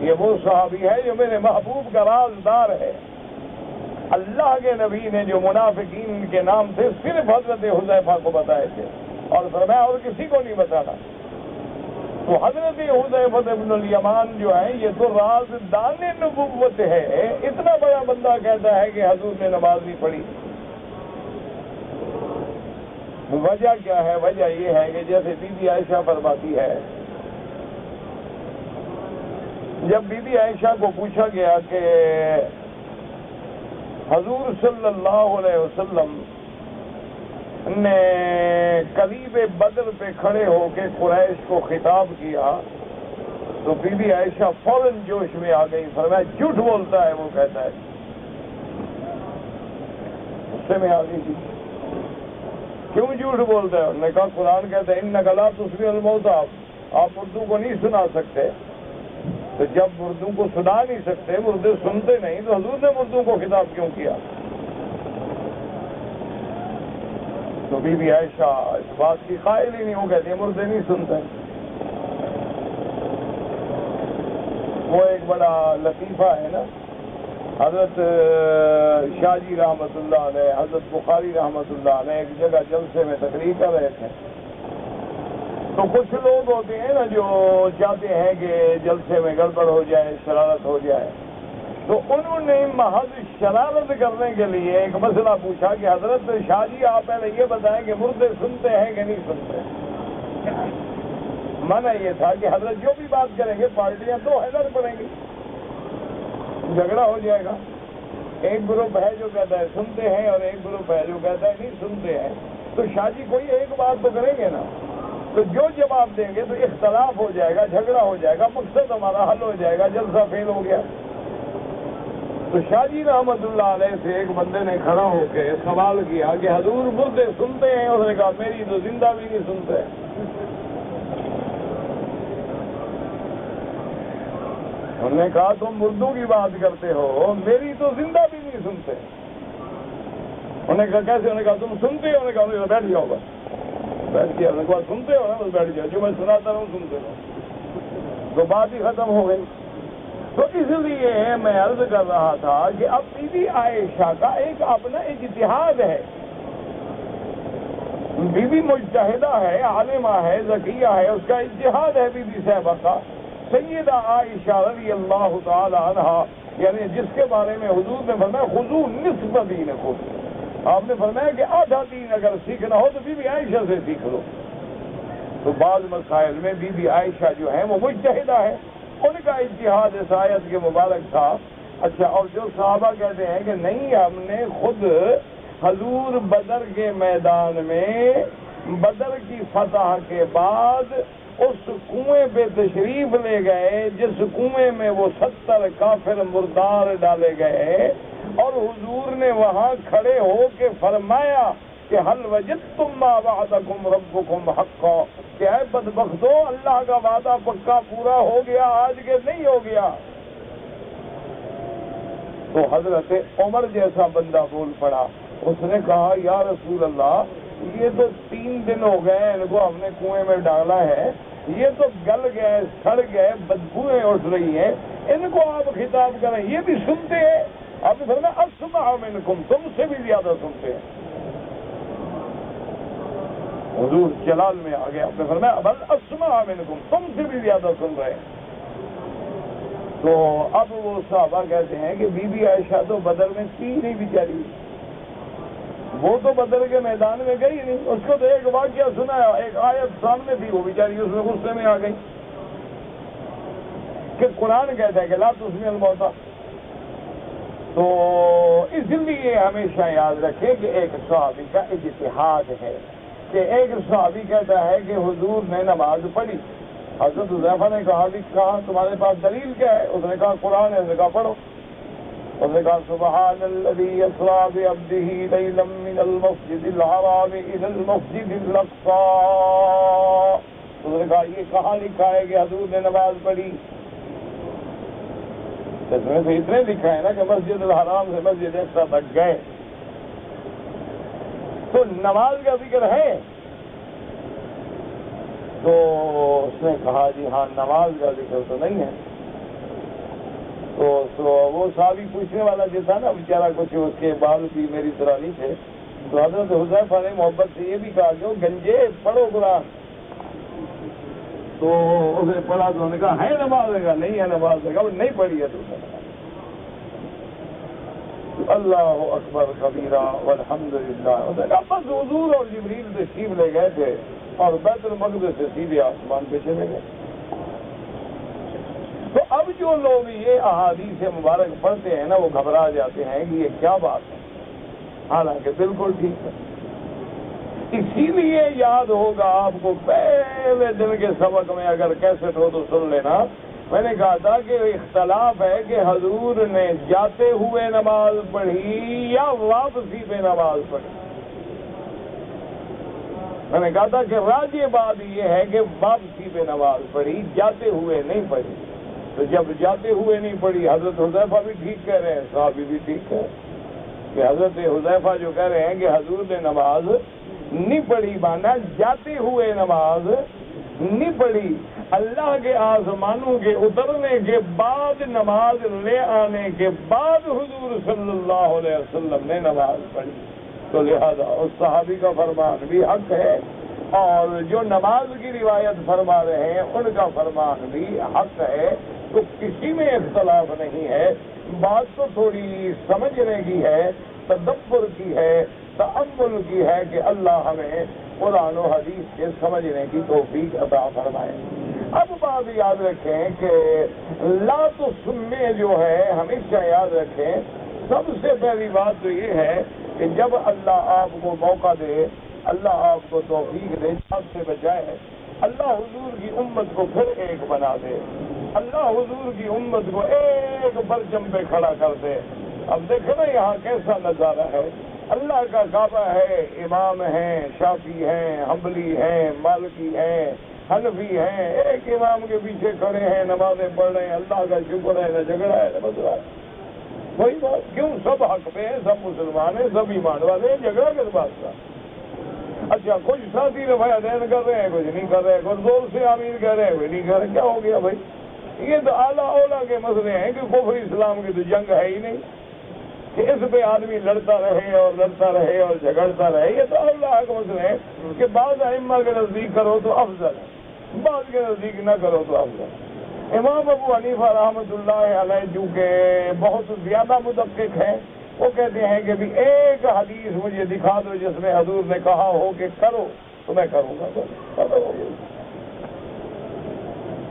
یہ وہ صحابی ہے جو میرے محبوب کا رازدار ہے. اللہ کے نبی نے جو منافقین کے نام تھے صرف حضرت حذیفہ کو بتائے تھے اور فرمایا اور کسی کو نہیں بتانا. تو حضرت حذیفہ بن الیمان جو ہیں یہ تو رازدان نبوت ہے. اتنا بڑا بندہ کہتا ہے کہ حضور نے نماز نہیں پڑھی. وجہ کیا ہے؟ وجہ یہ ہے کہ جیسے بی بی عائشہ فرماتی ہے، جب بی بی عائشہ کو پوچھا گیا کہ حضور صلی اللہ علیہ وسلم نے قریب بدر پہ کھڑے ہو کے قریش کو خطاب کیا تو بی بی عائشہ فوراً جوش میں آ گئی، فرمایا جھوٹ بولتا ہے، وہ کہتا ہے، غصے میں آ گئی تھی، کیوں جھوٹ بولتا ہے؟ انہوں نے کہا قرآن کہتا ہے انک لا تسمع الموتیٰ، آپ اردو کو نہیں سنا سکتے، تو جب اردو کو سنا نہیں سکتے، مردے سنتے نہیں، تو حضور نے اردو کو خطاب کیوں کیا؟ تو بی بی عائشہ اس بات کی قائل ہی نہیں، وہ کہتی ہے مردے نہیں سنتے۔ وہ ایک بڑا لطیفہ ہے نا، حضرت شاہ جی رحمۃ اللہ علیہ، حضرت بخاری رحمۃ اللہ علیہ ایک جگہ جلسے میں تقریر کر رہے تھے، تو کچھ لوگ ہوتے ہیں نا جو چاہتے ہیں کہ جلسے میں گڑبڑ ہو جائے، شرارت ہو جائے، تو انہوں نے محض شرارت کرنے کے لیے ایک مسئلہ پوچھا کہ حضرت شاہ جی آپ پہلے یہ بتائیں کہ مردے سنتے ہیں کہ نہیں سنتے؟ منع یہ تھا کہ حضرت جو بھی بات کریں گے پارٹیاں تو حیدر پڑیں گی، جھگڑا ہو جائے گا، ایک گروپ ہے جو کہتا ہے سنتے ہیں اور ایک گروپ ہے جو کہتا ہے نہیں سنتے ہیں، تو شاہ جی کوئی ایک بات تو کریں گے نا، تو جو جواب دیں گے تو اختلاف ہو جائے گا، جھگڑا ہو جائے گا، مقصد ہمارا حل ہو جائے گا، جلسہ فیل ہو گیا۔ تو شاہ جی رحمت اللہ علیہ سے ایک بندے نے کھڑا ہو کے سوال کیا کہ حضور مردے سنتے ہیں؟ اس نے کہا میری تو زندہ بھی نہیں سنتے۔ انہوں نے کہا تم مردوں کی بات کرتے ہو، میری تو زندہ بھی نہیں سنتے۔ انہوں نے کہا کیسے؟ انہوں نے کہا تم سنتے ہو؟ انہوں نے کہا بیٹھ جاؤ، بس بیٹھ گیا۔ انہوں نے کہا سنتے ہو نا؟ بس بیٹھ جاؤ، جو میں سناتا رہوں سنتے رہو، تو بات ہی ختم ہو گئی۔ تو اس لیے میں عرض کر رہا تھا کہ اب بی بی عائشہ کا ایک اپنا اجتہاد ہے، بی بی مجتہدہ ہے، عالمہ ہے، ذکیہ ہے، اس کا اجتہاد ہے بی بی صاحبہ کا۔ سیدہ عائشہ رضی اللہ تعالی عنہا، یعنی جس کے بارے میں حضور نے فرمایا خذوا نصف دینکم، آپ نے فرمایا کہ آدھا دین اگر سیکھنا ہو تو بی بی عائشہ سے سیکھ لو۔ تو بعض مسائل میں بی بی عائشہ جو ہے وہ مجتہدہ ہے، ان کا اجتہاد اس آیت کے مبارک تھا۔ اچھا، اور جو صحابہ کہتے ہیں کہ نہیں ہم نے خود حضور بدر کے میدان میں بدر کی فتح کے بعد اس کنویں پہ تشریف لے گئے جس کنویں میں وہ 70 کافر مردار ڈالے گئے، اور حضور نے وہاں کھڑے ہو کے فرمایا کہ حل وجدتم ما وعدکم ربکم حقا، کہ اے بدبختو اللہ کا وعدہ پکا پورا ہو گیا آج کے نہیں ہو گیا؟ تو حضرت عمر جیسا بندہ بول پڑا، اس نے کہا یا رسول اللہ یہ تو 3 دن ہو گئے ان کو ہم نے کنویں میں ڈالا ہے، یہ تو گل گئے، سڑ گئے، بدبوئیں اٹھ رہی ہیں، ان کو آپ خطاب کریں یہ بھی سنتے ہیں؟ آپ نے فرمایا اسمع منکم، تم سے بھی زیادہ سنتے ہیں۔ حضور جلال میں آ گیا، آپ نے فرمایا بل اسمع منکم، تم سے بھی زیادہ سن رہے ہیں۔ تو اب وہ صحابہ کہتے ہیں کہ بی بی عائشہ تو بدر میں تھی نہیں بیچاری، وہ تو بدر کے میدان میں گئی نہیں، اس کو تو ایک واقعہ سنایا، ایک آیت سامنے تھی، وہ بیچاری اس میں غصے میں آ گئی کہ قرآن کہتا ہے کہ لا تسمع الموتیٰ۔ تو اس لیے ہمیشہ یاد رکھیں کہ ایک صحابی کا اجتہاد ہے، کہ ایک صحابی کہتا ہے کہ حضور نے نماز پڑھی، حضرت حذیفہ نے کہا تمہارے پاس دلیل کیا ہے؟ اس نے کہا قرآن ہے۔ اس نے کہا پڑھو۔ اس نے کہا سبحان الذی اسریٰ بعبدہ لیلا من المسجد الحرام الی المسجد الاقصی۔ اس نے کہا یہ کہاں لکھا ہے کہ حضور نے نماز پڑھی؟ اس میں سے اتنے لکھا ہے نا کہ مسجد الحرام سے مسجد اقصی تک گئے، تو نماز کا ذکر ہے؟ تو اس نے کہا جی ہاں نماز کا ذکر تو نہیں ہے۔ تو وہ صحابی پوچھنے والا جو تھا نا بیچارہ، کچھ اس کے بال بھی میری طرح نہیں تھے، تو حضرت حذیفہ نے محبت سے یہ بھی کہا کہ گنجے پڑھو قرآن۔ تو اس نے پڑھا تو انہوں نے کہا ہے نماز؟ کا نہیں ہے نماز، کا نہیں پڑھی ہے تو اللہ اکبر کبیرہ والحمدللہ. بس حضور اور جبریل تشریف لے گئے تھے اور بیت المقدس سے سیدھے آسمان پہ چلے گئے. تو اب جو لوگ یہ احادیث مبارک پڑھتے ہیں نا وہ گھبرا جاتے ہیں کہ یہ کیا بات ہے، حالانکہ بالکل ٹھیک ہے. اسی لیے یاد ہوگا آپ کو پہلے دن کے سبق میں، اگر کیسٹ ہو تو سن لینا، میں نے کہا تھا کہ اختلاف ہے کہ حضور نے جاتے ہوئے نماز پڑھی یا واپسی پہ نماز پڑھی. میں نے کہا تھا کہ راجح بات یہ ہے کہ واپسی پہ نماز پڑھی، جاتے ہوئے نہیں پڑھی. تو جب جاتے ہوئے نہیں پڑھی، حضرت حذیفہ بھی ٹھیک کہہ رہے ہیں، صحابی بھی ٹھیک ہے کہ حضرت حذیفہ جو کہہ رہے ہیں کہ حضور نے نماز نہیں پڑھی، مانا جاتے ہوئے نماز نہیں پڑھی. اللہ کے آسمانوں کے اترنے کے بعد، نماز لے آنے کے بعد حضور صلی اللہ علیہ وسلم نے نماز پڑھی. تو لہذا اس صحابی کا فرمان بھی حق ہے، اور جو نماز کی روایت فرما رہے ہیں ان کا فرمان بھی حق ہے. تو کسی میں اختلاف نہیں ہے. بات تو تھوڑی سمجھنے کی ہے، تدبر کی ہے، تأمل کی ہے کہ اللہ ہمیں قرآن و حدیث کے سمجھنے کی توفیق عطا فرمائے. اب بات یاد رکھیں کہ لا تسمع جو ہے ہمیشہ یاد رکھیں. سب سے پہلی بات تو یہ ہے کہ جب اللہ آپ کو موقع دے، اللہ آپ کو توفیق دے، سب سے بچائے، اللہ حضور کی امت کو پھر ایک بنا دے، اللہ حضور کی امت کو ایک پرچم پہ کھڑا کر دے. اب دیکھیں نا یہاں کیسا نظارہ ہے. اللہ کا کعبہ ہے، امام ہیں، شافعی ہیں، حنبلی ہیں، مالکی ہیں، حنفی ہیں، ایک امام کے پیچھے کھڑے ہیں، نمازیں پڑھ رہے ہیں. اللہ کا شکر ہے، نہ جھگڑا ہے نہ مسئلہ ہے. وہی بات، کیوں سب حق پہ ہیں، سب مسلمان ہیں، سب ایمان والے ہیں، جھگڑا کس بات کا؟ اچھا کچھ ساتھی رفع دین کر رہے ہیں، کچھ نہیں کر رہے، کچھ زور سے آمین کہہ رہے ہیں، کوئی نہیں کہہ رہے. کیا ہو گیا بھائی؟ یہ تو اعلیٰ اولیٰ کے مسئلے ہیں کہ کفر اسلام کی تو جنگ ہے ہی نہیں کہ اس پہ آدمی لڑتا رہے اور جھگڑتا رہے. یہ تو اللہ کے مسئلے ہیں کہ بعض ائمہ کے نزدیک کرو تو افضل ہے، بعض کے نزدیک نہ کرو تو افضل ہے. امام ابو حنیفہ رحمۃ اللہ علیہ جو کہ بہت زیادہ مدقق ہیں، وہ کہتے ہیں کہ بھی ایک حدیث مجھے دکھا دو جس میں حضور نے کہا ہو کہ کرو تو میں کروں گا.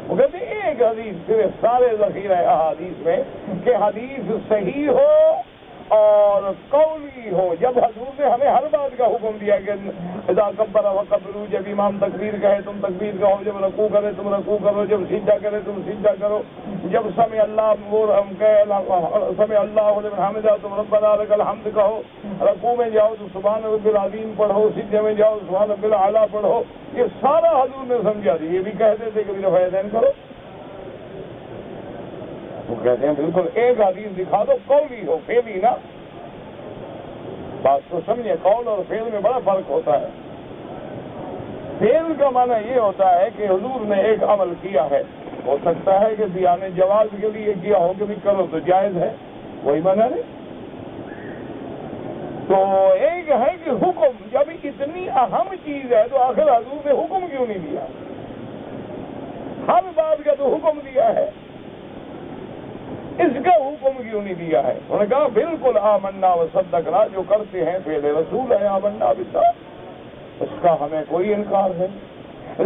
وہ کہتے ہیں ایک حدیث صرف سارے ذخیرہ احادیث میں کہ حدیث صحیح ہو اور قولی ہو. جب حضور نے ہمیں ہر بات کا حکم دیا کہ اذا کبر وکبروا، جب امام تکبیر کہے تم تکبیر کہو، جب رکوع کرے تم رکوع کرو، جب سجدہ کرے تم سجدہ کرو، جب سمع اللہ سمع اللہ لمن حمدہ تم ربنا لک الحمد کہو، رکوع میں جاؤ تو سبحان رب العظیم پڑھو، سجدے میں جاؤ سبحان رب الاعلیٰ پڑھو. یہ سارا حضور نے سمجھا دی. یہ بھی کہتے تھے کہ رفع دین کرو. وہ کہتے ہیں بالکل ایک حدیث دکھا دو قولی ہو، فعلی نہ. بات تو سمجھے، قول اور فعل میں بڑا فرق ہوتا ہے. فعل کا معنی یہ ہوتا ہے کہ حضور نے ایک عمل کیا ہے، ہو سکتا ہے کہ بیان جواز کے لیے کیا ہو کہ بھی کرو تو جائز ہے، وہی معنی نہیں. تو ایک ہے کہ حکم، جب اتنی اہم چیز ہے تو آخر حضور نے حکم کیوں نہیں دیا؟ ہر بات کا تو حکم دیا ہے، اس کا حکم کیوں نہیں دیا ہے؟ انہوں نے کہا بالکل آمنا و صدقنا، جو کرتے ہیں فعل رسول ہے، آمنا باللہ، اس کا ہمیں کوئی انکار نہیں.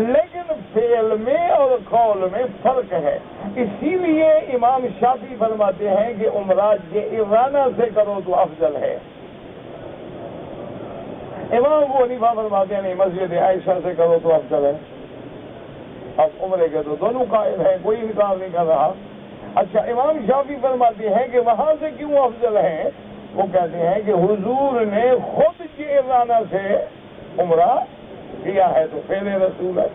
لیکن فعل میں اور قول میں فرق ہے. اسی لیے امام شافعی فرماتے ہیں کہ عمرہ جعرانہ سے کرو تو افضل ہے. امام ابو حنیفہ فرماتے ہیں نہیں، مسجد عائشہ سے کرو تو افضل ہے. اب عمرے کے تو دونوں قائل ہیں، کوئی انکار نہیں کر رہا. اچھا امام شافعی فرماتے ہیں کہ وہاں سے کیوں افضل ہے؟ وہ کہتے ہیں کہ حضور نے خود جعرانہ سے عمرہ کیا ہے تو فعل رسول ہے،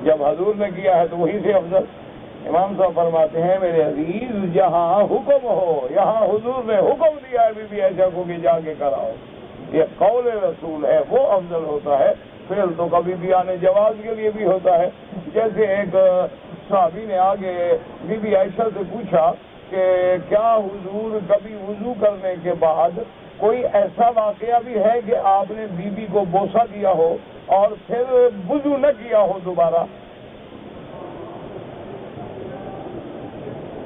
جب حضور نے کیا ہے تو وہی سے افضل. امام صاحب فرماتے ہیں میرے عزیز، جہاں حکم ہو، یہاں حضور نے حکم دیا ہے بی بی عائشہ کو کہ جا کے کراؤ، یہ قول رسول ہے، وہ افضل ہوتا ہے. فعل تو کبھی بھی آنے جواز کے لیے بھی ہوتا ہے. جیسے ایک صحابی نے آگے بی بی عائشہ سے پوچھا کہ کیا حضور کبھی وضو کرنے کے بعد کوئی ایسا واقعہ بھی ہے کہ آپ نے بی بی کو بوسہ دیا ہو اور پھر وضو نہ کیا ہو دوبارہ؟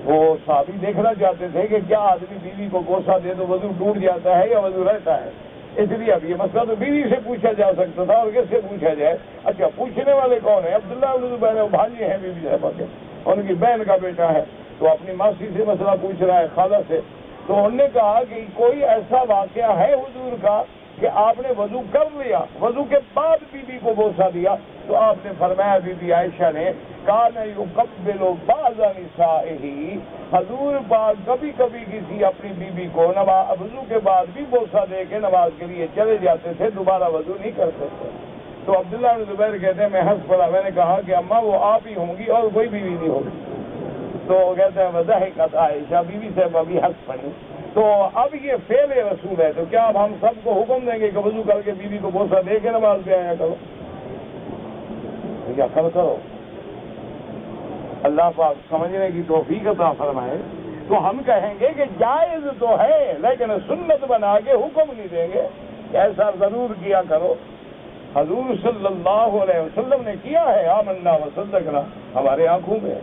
وہ صحابی دیکھنا چاہتے تھے کہ کیا آدمی بیوی کو بوسہ دے تو وضو ٹوٹ جاتا ہے یا وضو رہتا ہے. اس لیے اب یہ مسئلہ تو بیوی سے پوچھا جا سکتا تھا اور کس سے پوچھا جائے. اچھا پوچھنے والے کون ہیں؟ عبداللہ بن زبیر، وہ بھائی ہیں بیوی صاحبہ کے، ان کی بہن کا بیٹا ہے، تو اپنی ماسی سے مسئلہ پوچھ رہا ہے، خالہ سے. تو انہوں نے کہا کہ کوئی ایسا واقعہ ہے حضور کا کہ آپ نے وضو کر لیا، وضو کے بعد بیوی کو بوسہ دیا؟ تو آپ نے فرمایا بی بی عائشہ نے، کان یقبل بعض نسائہ، حضور پاک کبھی کبھی کسی اپنی بیوی کو وضو کے بعد بھی بوسہ دے کے نماز کے لیے چلے جاتے تھے، دوبارہ وضو نہیں کرتے تھے. تو عبداللہ بن زبیر کہتے ہیں میں ہنس پڑا، میں نے کہا کہ اماں وہ آپ ہی ہوں گی اور کوئی بیوی نہیں ہوگی. تو کہتے ہیں وضحکت عائشہ، بیوی صاحبہ بھی ہنس پڑی. تو اب یہ فعل رسول ہے، تو کیا اب ہم سب کو حکم دیں گے کہ وضو کر کے بیوی کو بوسہ دے کے نماز پہ آیا کرو؟ کیا کرو؟ اللہ پاک سمجھنے کی توفیق عطا فرمائے. تو ہم کہیں گے کہ جائز تو ہے لیکن سنت بنا کے حکم نہیں دیں گے کہ ایسا ضرور کیا کرو. حضور صلی اللہ علیہ وسلم نے کیا ہے، آمنا وصدقنا، ہمارے آنکھوں میں.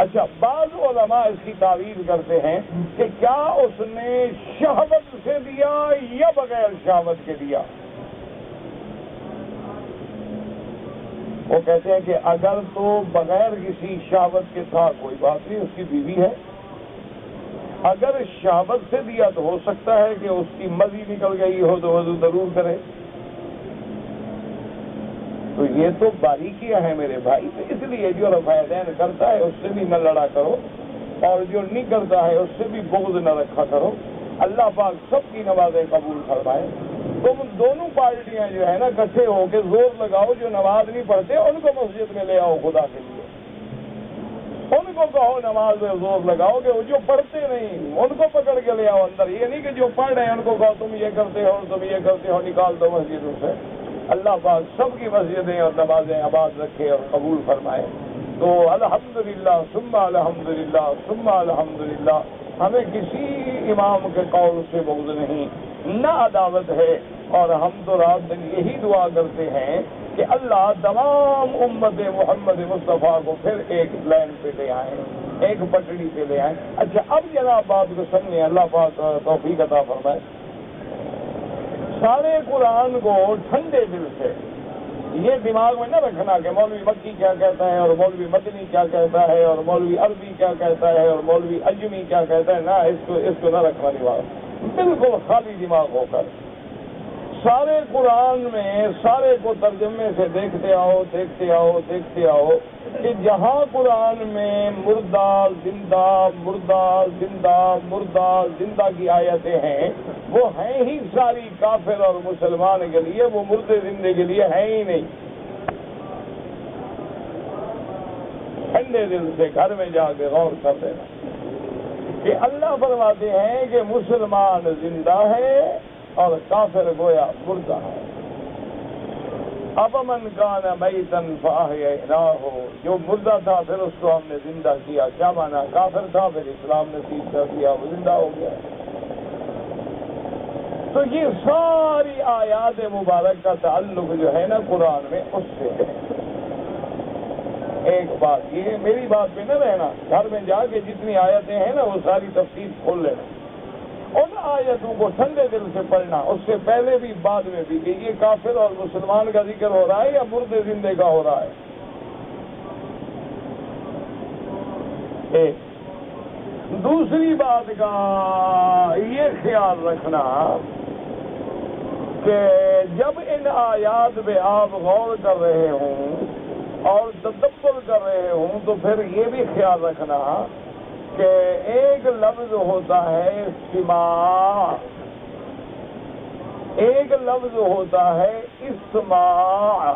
اچھا، بعض علماء اس کی تعویل کرتے ہیں کہ کیا اس نے شہوت سے دیا یا بغیر شہوت کے دیا؟ وہ کہتے ہیں کہ اگر تو بغیر کسی شہوت کے تھا کوئی بات نہیں، اس کی بیوی ہے. اگر شہوت سے دیا تو ہو سکتا ہے کہ اس کی مزی نکل گئی ہو تو وضو ضرور کرے. تو یہ تو باریکیاں ہیں میرے بھائی. تو اس لیے جو رفع دین کرتا ہے اس سے بھی نہ لڑا کرو اور جو نہیں کرتا ہے اس سے بھی بغض نہ رکھا کرو. اللہ پاک سب کی نمازیں قبول فرمائے. تم دونوں پارٹیاں جو ہے نا اکٹھے ہو کے زور لگاؤ، جو نماز نہیں پڑھتے ان کو مسجد میں لے آؤ خدا کے لیے. ان کو کہو نماز میں زور لگاؤ کہ وہ جو پڑھتے نہیں ان کو پکڑ کے لے آؤ اندر. یہ نہیں کہ جو پڑھ رہے ہیں ان کو کہو تم یہ کرتے ہو تم یہ کرتے ہو، نکال دو مسجدوں سے. اللہ پاک سب کی مسجدیں اور نمازیں آباد رکھے اور قبول فرمائے. تو الحمدللہ ثم الحمدللہ ثم الحمدللہ. ہمیں کسی امام کے قول سے بغض نہیں، نہ عداوت ہے. اور ہم تو رات دن یہی دعا کرتے ہیں کہ اللہ تمام امت محمد مصطفیٰ کو پھر ایک لائن پہ لے آئیں، ایک پٹڑی پہ لے آئیں. اچھا اب جناب بات کو سمجھیں، اللہ پاک توفیق عطا فرمائے. سارے قرآن کو ٹھنڈے دل سے یہ دماغ میں نہ رکھنا کہ مولوی مکی کیا کہتا ہے اور مولوی مدنی کیا کہتا ہے اور مولوی عربی کیا کہتا ہے اور مولوی اجمی کیا کہتا ہے. نہ اس کو نہ رکھنا دماغ. بالکل خالی دماغ ہو کر سارے قرآن میں سارے کو ترجمے سے دیکھتے آؤ دیکھتے آؤ دیکھتے آؤ کہ جہاں قرآن میں مردہ زندہ مردہ زندہ مردہ زندہ کی آیتیں ہیں وہ ہیں ہی ساری کافر اور مسلمان کے لیے، وہ مردے زندے کے لیے ہیں ہی نہیں. ٹھنڈے دل سے گھر میں جا کے غور کر دینا کہ اللہ فرماتے ہیں کہ مسلمان زندہ ہے اور کافر گویا مردہ ہے. اب من کان میتن فاحییناہ، جو مردہ تھا پھر اس کو ہم نے زندہ کیا. کیا مانا؟ کافر تھا پھر اسلام نصیب کر دیا، وہ زندہ ہو گیا. تو یہ ساری آیات مبارک کا تعلق جو ہے نا قرآن میں اس سے ہے. ایک بات یہ میری بات پہ نہ رہنا، گھر میں جا کے جتنی آیتیں ہیں نا وہ ساری تفصیل کھول لینا. ان آیتوں کو ٹھنڈے دل سے پڑھنا، اس سے پہلے بھی بعد میں بھی کہ یہ کافر اور مسلمان کا ذکر ہو رہا ہے یا مردے زندے کا ہو رہا ہے. دوسری بات کا یہ خیال رکھنا کہ جب ان آیات پہ آپ غور کر رہے ہوں اور تدبر کر رہے ہوں تو پھر یہ بھی خیال رکھنا کہ ایک لفظ ہوتا ہے سماع، ایک لفظ ہوتا ہے اسماع.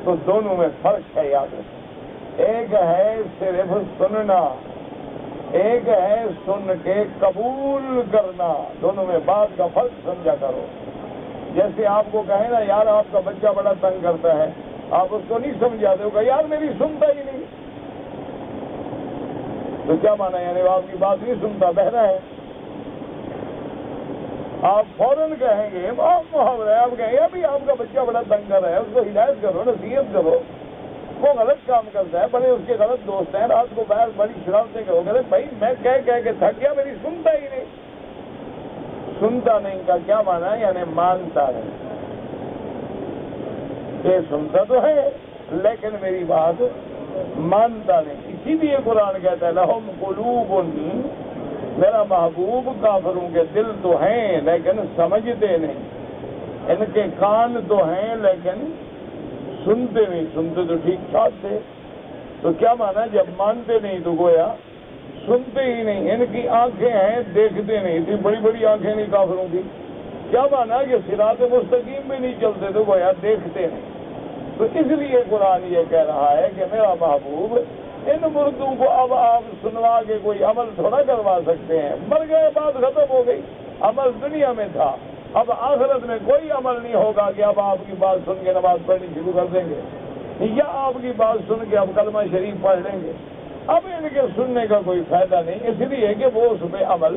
تو دونوں میں فرق ہے، یاد رکھیں. ایک ہے صرف سننا، ایک ہے سن کے قبول کرنا. دونوں میں بات کا فرق سمجھا کرو. جیسے آپ کو کہیں نا یار آپ کا بچہ بڑا تنگ کرتا ہے، آپ اس کو نہیں سمجھاتے ہو کہ یار میری سنتا ہی نہیں. تو کیا مانا؟ یعنی وہ آپ کی بات نہیں سنتا، بہرا ہے. آپ فوراً کہیں گے آپ محاورہ ہے، آپ کہیں گے ابھی آپ کا بچہ بڑا تنگ کر رہا ہے، اس کو ہدایت کرو، نصیحت کرو، وہ غلط کام کرتا ہے، بڑے اس کے غلط دوست ہیں، رات کو باہر بڑی شرارتیں کرو گے، بھائی میں کہہ کے تھک گیا، میری سنتا ہی نہیں۔ سنتا نہیں کا کیا مانا ہے؟ یعنی مانتا نہیں، یہ سنتا تو ہے لیکن میری بات مانتا نہیں۔ اسی لیے قرآن کہتا ہے لہم قلوب، میرا محبوب کافروں کے دل تو ہیں لیکن سمجھتے نہیں، ان کے کان تو ہیں لیکن سنتے نہیں، سنتے تو ٹھیک ٹھاک تھے۔ تو کیا مانا؟ جب مانتے نہیں تو گویا سنتے ہی نہیں۔ ان کی آنکھیں ہیں دیکھتے نہیں، اتنی بڑی بڑی آنکھیں نہیں کافروں کی۔ کیا مانا کہ صراط مستقیم میں نہیں چلتے تو گویا دیکھتے نہیں۔ تو اس لیے قرآن یہ کہہ رہا ہے کہ میرا محبوب ان مردوں کو اب آپ سنوا کے کوئی عمل تھوڑا کروا سکتے ہیں، مر گئے، بات ختم ہو گئی۔ عمل دنیا میں تھا، اب آخرت میں کوئی عمل نہیں ہوگا کہ اب آپ کی بات سن کے نماز پڑھنی شروع کر دیں گے، یا آپ کی بات سن کے اب کلمہ شریف پڑھ لیں گے۔ اب ان کے سننے کا کوئی فائدہ نہیں، اس لیے کہ وہ اس پہ عمل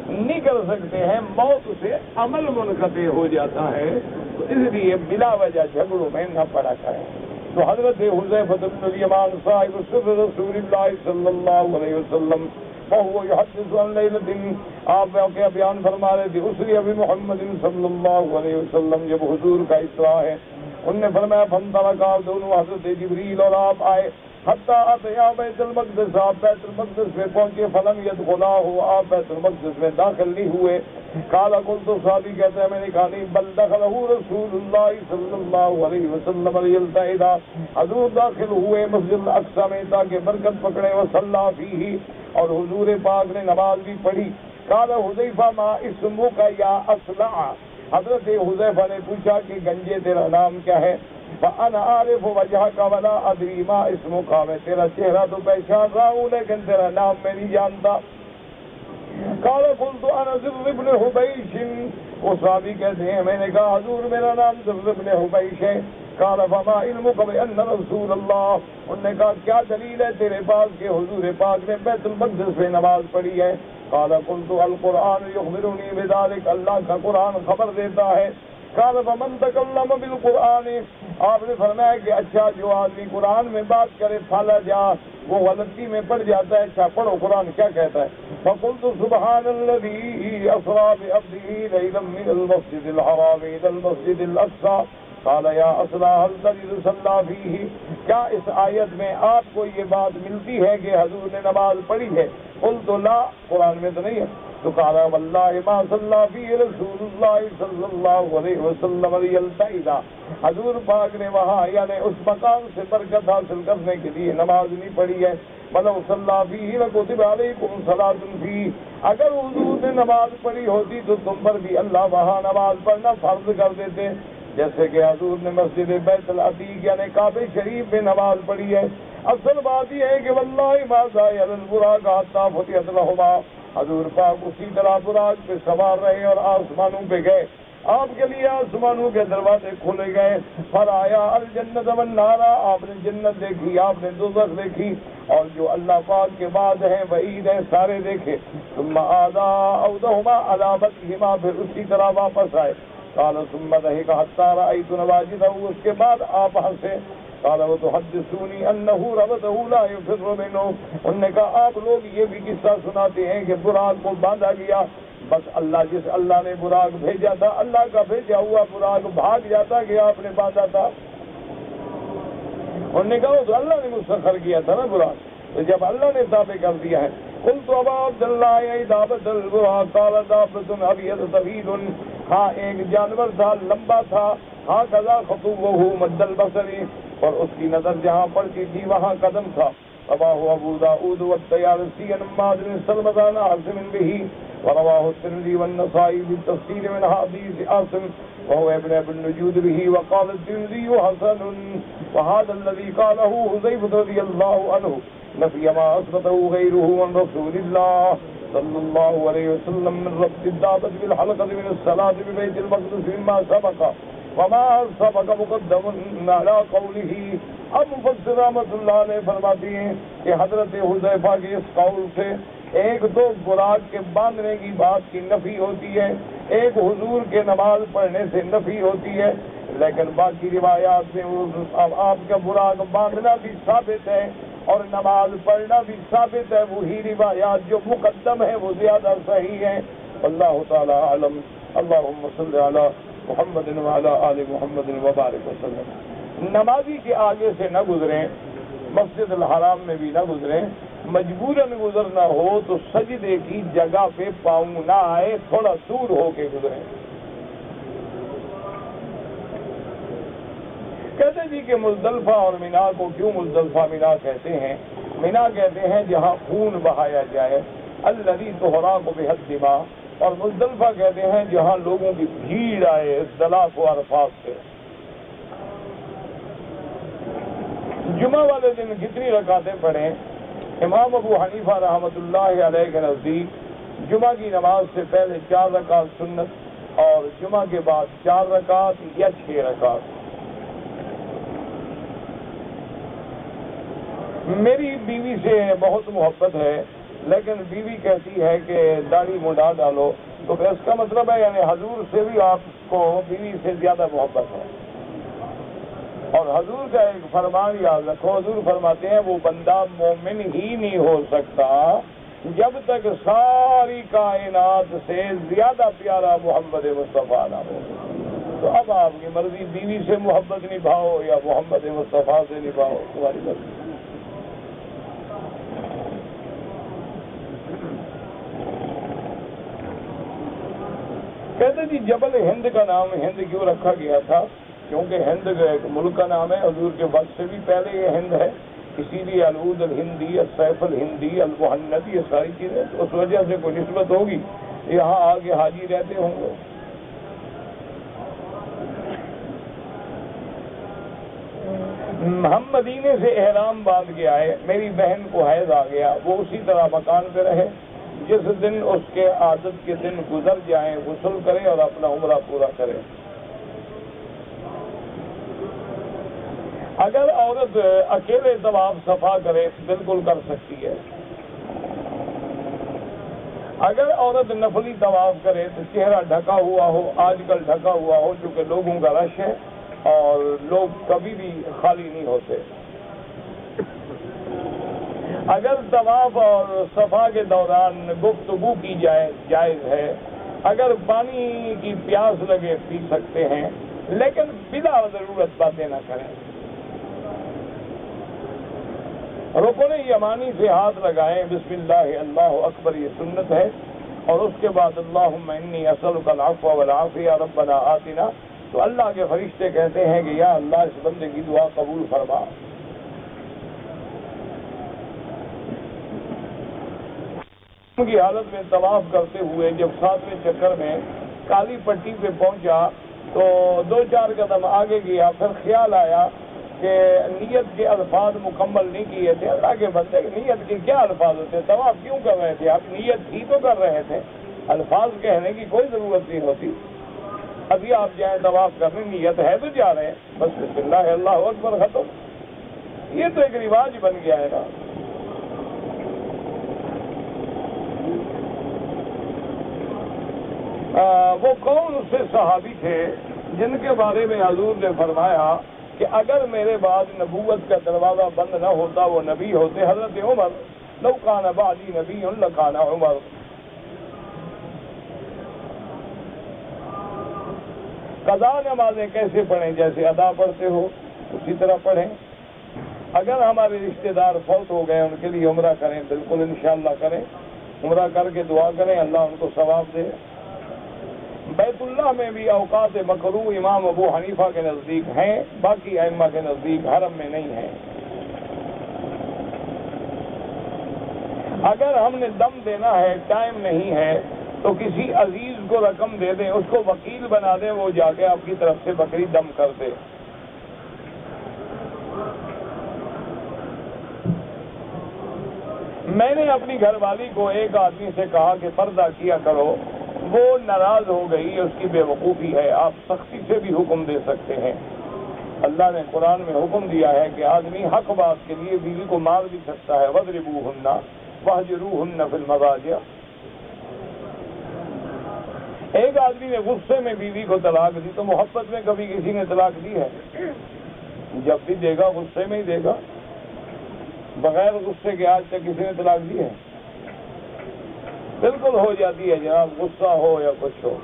نہیں کر سکتے ہیں، موت سے عمل منقطع ہو جاتا ہے۔ تو اس لیے بلا وجہ جھگڑوں میں نہ پڑا کریں۔ تو حضرت حذیفہ بن الیمان صاحب سر رسول اللہ صلی اللہ علیہ وسلم وهو يحدث عن لیلۃ، آپ واقعہ بیان فرما رہے تھے، اسری ابی محمد صلی اللہ علیہ وسلم، جب حضور کا اسراء ہے، انہوں نے فرمایا فانطلقا، دونوں حضرت جبریل اور آپ آئے، حتی اتیا بیت المقدس، آپ بیت المقدس میں پہنچے، فلم یدخلاہ، آپ بیت المقدس میں داخل نہیں ہوئے۔ قال قلت، صحابی کہتے ہیں میں نے کہا نہیں، بل دخلہ رسول اللہ صلی اللہ علیہ وسلم لیلتئذا، حضور داخل ہوئے مسجد الاقصی میں تاکہ برکت پکڑے، وصلی فیہ، اور حضور پاک نے نماز بھی پڑھی۔ قال حذیفہ ما اسمک یا اصلع، حضرت حذیفہ نے پوچھا کہ گنجے تیرا نام کیا ہے؟ فَأَنَا أَعْرِفُ وَجْهَكَ وَلَا أَدْرِي مَا اسْمُكَ، میں تیرا چہرہ تو پہچان رہا ہوں لیکن تیرا نام میں نہیں جانتا۔ قال قلت أنا زر بن حبیش، وہ صحابی کہتے ہیں میں نے کہا حضور میرا نام زر بن حبیش ہے۔ قال فما علمك بأن رسول اللہ، انہوں نے کہا کیا دلیل ہے تیرے پاس کہ حضور پاک نے بیت المقدس میں نماز پڑھی ہے؟ قال قلت القرآن يخبرني بذلك، اللہ کا قرآن خبر دیتا ہے۔ قال فمن تکلم بالقرآن، آپ نے فرمایا کہ اچھا جو آدمی قرآن میں بات کرے پھالا جا، وہ غلطی میں پڑ جاتا ہے، اچھا پڑھو قرآن کیا کہتا ہے۔ فقلت سبحان الذي اسرى بعبده ليلا من المسجد الحرام الى المسجد الاقصى، قال یا اصلا هل تجد صلى فيه، کیا اس آیت میں آپ کو یہ بات ملتی ہے کہ حضور نے نماز پڑھی ہے؟ قلت لا، قرآن میں تو نہیں ہے۔ تو کہا واللہ ما صلی فیہ رسول اللہ صلی اللہ علیہ وسلم لیلتئذا، حضور پاک نے وہاں یعنی اس مقام سے برکت حاصل کرنے کے لیے نماز نہیں پڑھی ہے۔ ولو صلی فیہ لکتب علیکم صلاۃ فیہ، اگر حضور نے نماز پڑھی ہوتی تو تم پر بھی اللہ وہاں نماز پڑھنا فرض کر دیتے، جیسے کہ حضور نے مسجد بیت العتیق یعنی کعبہ شریف میں نماز پڑھی ہے۔ اصل بات یہ ہے کہ واللہ ما زال البراق حتی فتحت لہما، حضور پاک اسی طرح براق پہ سوار رہے اور آسمانوں پہ گئے، آپ کے لیے آسمانوں کے دروازے کھلے گئے۔ فرایا الجنت والنار، آپ نے جنت دیکھی، آپ نے دوزخ دیکھی، اور جو اللہ پاک کے بعد ہیں وعید ہیں سارے دیکھے۔ ثم آذا اودہما علی بطنہما، پھر اسی طرح واپس آئے۔ قال ثم ضحك حتى رأيت نواجذه، اس کے بعد آپ ہنسے۔ قال وتحدثوني انه ربطه لا يفر منه، انہوں نے کہا آپ لوگ یہ بھی قصہ سناتے ہیں کہ براق کو باندھا گیا، بس اللہ جس اللہ نے براق بھیجا تھا، اللہ کا بھیجا ہوا براق بھاگ جاتا کہ آپ نے باندھا تھا۔ انہوں نے کہا تو اللہ نے مسخر کیا تھا نا براق، تو جب اللہ نے تابع کر دیا ہے۔ قلت ابا عبد اللہ دابت البراق قال دابت ابيض طويل، ہاں ایک جانور تھا لمبا تھا، ہاں کذا خطوبہ مد البصری، اور اس کی نظر جہاں پڑتی تھی وہاں قدم تھا۔ رواه ابو داود والطیالسی عن عماد بن سلمة عن عاصم به، ورواه الترمذي والنسائي بالتفسير من حديث عاصم وهو ابن ابي النجود به، وقال الترمذي حسن، وهذا الذي قاله حذيفة رضي الله عنه نفي ما اثبته غيره عن رسول الله صلی اللہ علیہ وسلم من ربط الدابة بالحلقة من الصلاة ببيت المقدس مما سبق، وما سبق مقدم على قوله۔ اب مفسر رحمۃ اللہ علیہ فرماتی ہیں کہ حضرت حذیفہ کے اس قول سے ایک تو براق کے باندھنے کی بات کی نفی ہوتی ہے، ایک حضور کے نماز پڑھنے سے نفی ہوتی ہے، لیکن باقی روایات میں آپ کا براق باندھنا بھی ثابت ہے اور نماز پڑھنا بھی ثابت ہے. وہی روایات جو مقدم ہے وہ زیادہ صحیح ہیں. اللہ تعالی عالم. اللہم صلی علی محمد وعلی آل محمد وبارک وسلم. نمازی کے آگے سے نہ گزریں، مسجد الحرام میں بھی نہ گزریں. مجبوراً گزرنا ہو تو سجدے کی جگہ پہ پاؤں نہ آئے، تھوڑا دور ہو کے گزریں. کہتے جی کہ مزدلفہ اور مینا کو کیوں مزدلفہ مینا کہتے ہیں؟ مینا کہتے ہیں جہاں خون بہایا جائے، الذی تحراق بہ الدماء، اور مزدلفہ کہتے ہیں جہاں لوگوں کی بھیڑ آئے اختلاف و عرفات سے. جمعہ والے دن کتنی رکعتیں پڑھیں؟ امام ابو حنیفہ رحمۃ اللہ علیہ کے نزدیک جمعہ کی نماز سے پہلے 4 رکعت سنت اور جمعہ کے بعد 4 رکعت یا 6 رکعت. میری بیوی سے بہت محبت ہے، لیکن بیوی کہتی ہے کہ داڑھی منڈا ڈالو، تو پھر اس کا مطلب ہے یعنی حضور سے بھی آپ کو بیوی سے زیادہ محبت ہے. اور حضور کا ایک فرمان یاد رکھو، حضور فرماتے ہیں وہ بندہ مومن ہی نہیں ہو سکتا جب تک ساری کائنات سے زیادہ پیارا محمد مصطفیٰ نہ ہو. تو اب آپ کی مرضی، بیوی سے محبت نبھاؤ یا محمد مصطفیٰ سے نبھاؤ، تمہاری مرضی. کہتے جی جبل ہند کا نام ہند کیوں رکھا گیا تھا؟ کیونکہ ہند ایک ملک کا نام ہے، حضور کے وقت سے بھی پہلے یہ ہند ہے، اسی لیے العود الہندی، السیف الہندی، المہند، یہ ساری چیزیں اس وجہ سے کوئی نسبت ہوگی. یہاں آگے حاجی رہتے ہوں گے. ہم مدینے سے احرام باندھ کے آئے، میری بہن کو حیض آ گیا، وہ اسی طرح مکان پہ رہے. جس دن اس کے عادت کے دن گزر جائیں غسل کرے اور اپنا عمرہ پورا کرے. اگر عورت اکیلے طواف صفا کرے بالکل کر سکتی ہے. اگر عورت نفلی طواف کرے تو چہرہ ڈھکا ہوا ہو، آج کل ڈھکا ہوا ہو چونکہ لوگوں کا رش ہے اور لوگ کبھی بھی خالی نہیں ہوتے. اگر طواف اور صفا کے دوران گفتگو کی جائے جائز ہے. اگر پانی کی پیاس لگے پی سکتے ہیں، لیکن بلا ضرورت باتیں نہ کریں. رکن یمانی سے ہاتھ لگائیں، بسم اللہ اللہ اکبر، یہ سنت ہے. اور اس کے بعد اللہم انی اسألک العفو والعافیہ ربنا آتنا. تو اللہ کے فرشتے کہتے ہیں کہ یا اللہ اس بندے کی دعا قبول فرما. کی حالت میں طواف کرتے ہوئے جب 7ویں چکر میں کالی پٹی پہ پہنچا تو 2-4 قدم آگے گیا. پھر خیال آیا کہ نیت کے الفاظ مکمل نہیں کیے تھے. اللہ کے بندے نیت کے کیا الفاظ ہوتے؟ طواف کیوں کر رہے تھے آپ؟ نیت ہی تو کر رہے تھے، الفاظ کہنے کی کوئی ضرورت نہیں ہوتی. ابھی آپ جائیں طواف کرنے، نیت ہے تو جا رہے ہیں، بس بسم اللہ اللہ اکبر ختم. یہ تو ایک رواج بن گیا ہے نا. وہ کون سے صحابی تھے جن کے بارے میں حضور نے فرمایا کہ اگر میرے بعد نبوت کا دروازہ بند نہ ہوتا وہ نبی ہوتے؟ حضرت عمر. لو کان بعدی نبی لکان عمر. قضا نمازیں کیسے پڑھیں؟ جیسے ادا پڑھتے ہو اسی طرح پڑھیں. اگر ہمارے رشتہ دار فوت ہو گئے ان کے لیے عمرہ کریں، بالکل انشاءاللہ کریں. عمرہ کر کے دعا کریں اللہ ان کو ثواب دے. بیت اللہ میں بھی اوقات مکروہ امام ابو حنیفہ کے نزدیک ہیں، باقی ائمہ کے نزدیک حرم میں نہیں ہیں. اگر ہم نے دم دینا ہے، ٹائم نہیں ہے، تو کسی عزیز کو رقم دے دیں، اس کو وکیل بنا دیں، وہ جا کے آپ کی طرف سے بکری دم کر دے. میں نے اپنی گھر والی کو ایک آدمی سے کہا کہ پردہ کیا کرو، وہ ناراض ہو گئی، اس کی بے وقوفی ہے. آپ سختی سے بھی حکم دے سکتے ہیں. اللہ نے قرآن میں حکم دیا ہے کہ آدمی حق بات کے لیے بیوی کو مار بھی سکتا ہے. وَاضْرِبُوهُنَّ وَاهْجُرُوهُنَّ فِي الْمَضَاجِعِ. ایک آدمی نے غصے میں بیوی کو طلاق دی تو محبت میں کبھی کسی نے طلاق دی ہے؟ جب بھی دے گا غصے میں ہی دے گا، بغیر غصے کے آج تک کسی نے طلاق دی ہے؟ بالکل ہو جاتی ہے جناب، غصہ ہو یا کچھ ہو۔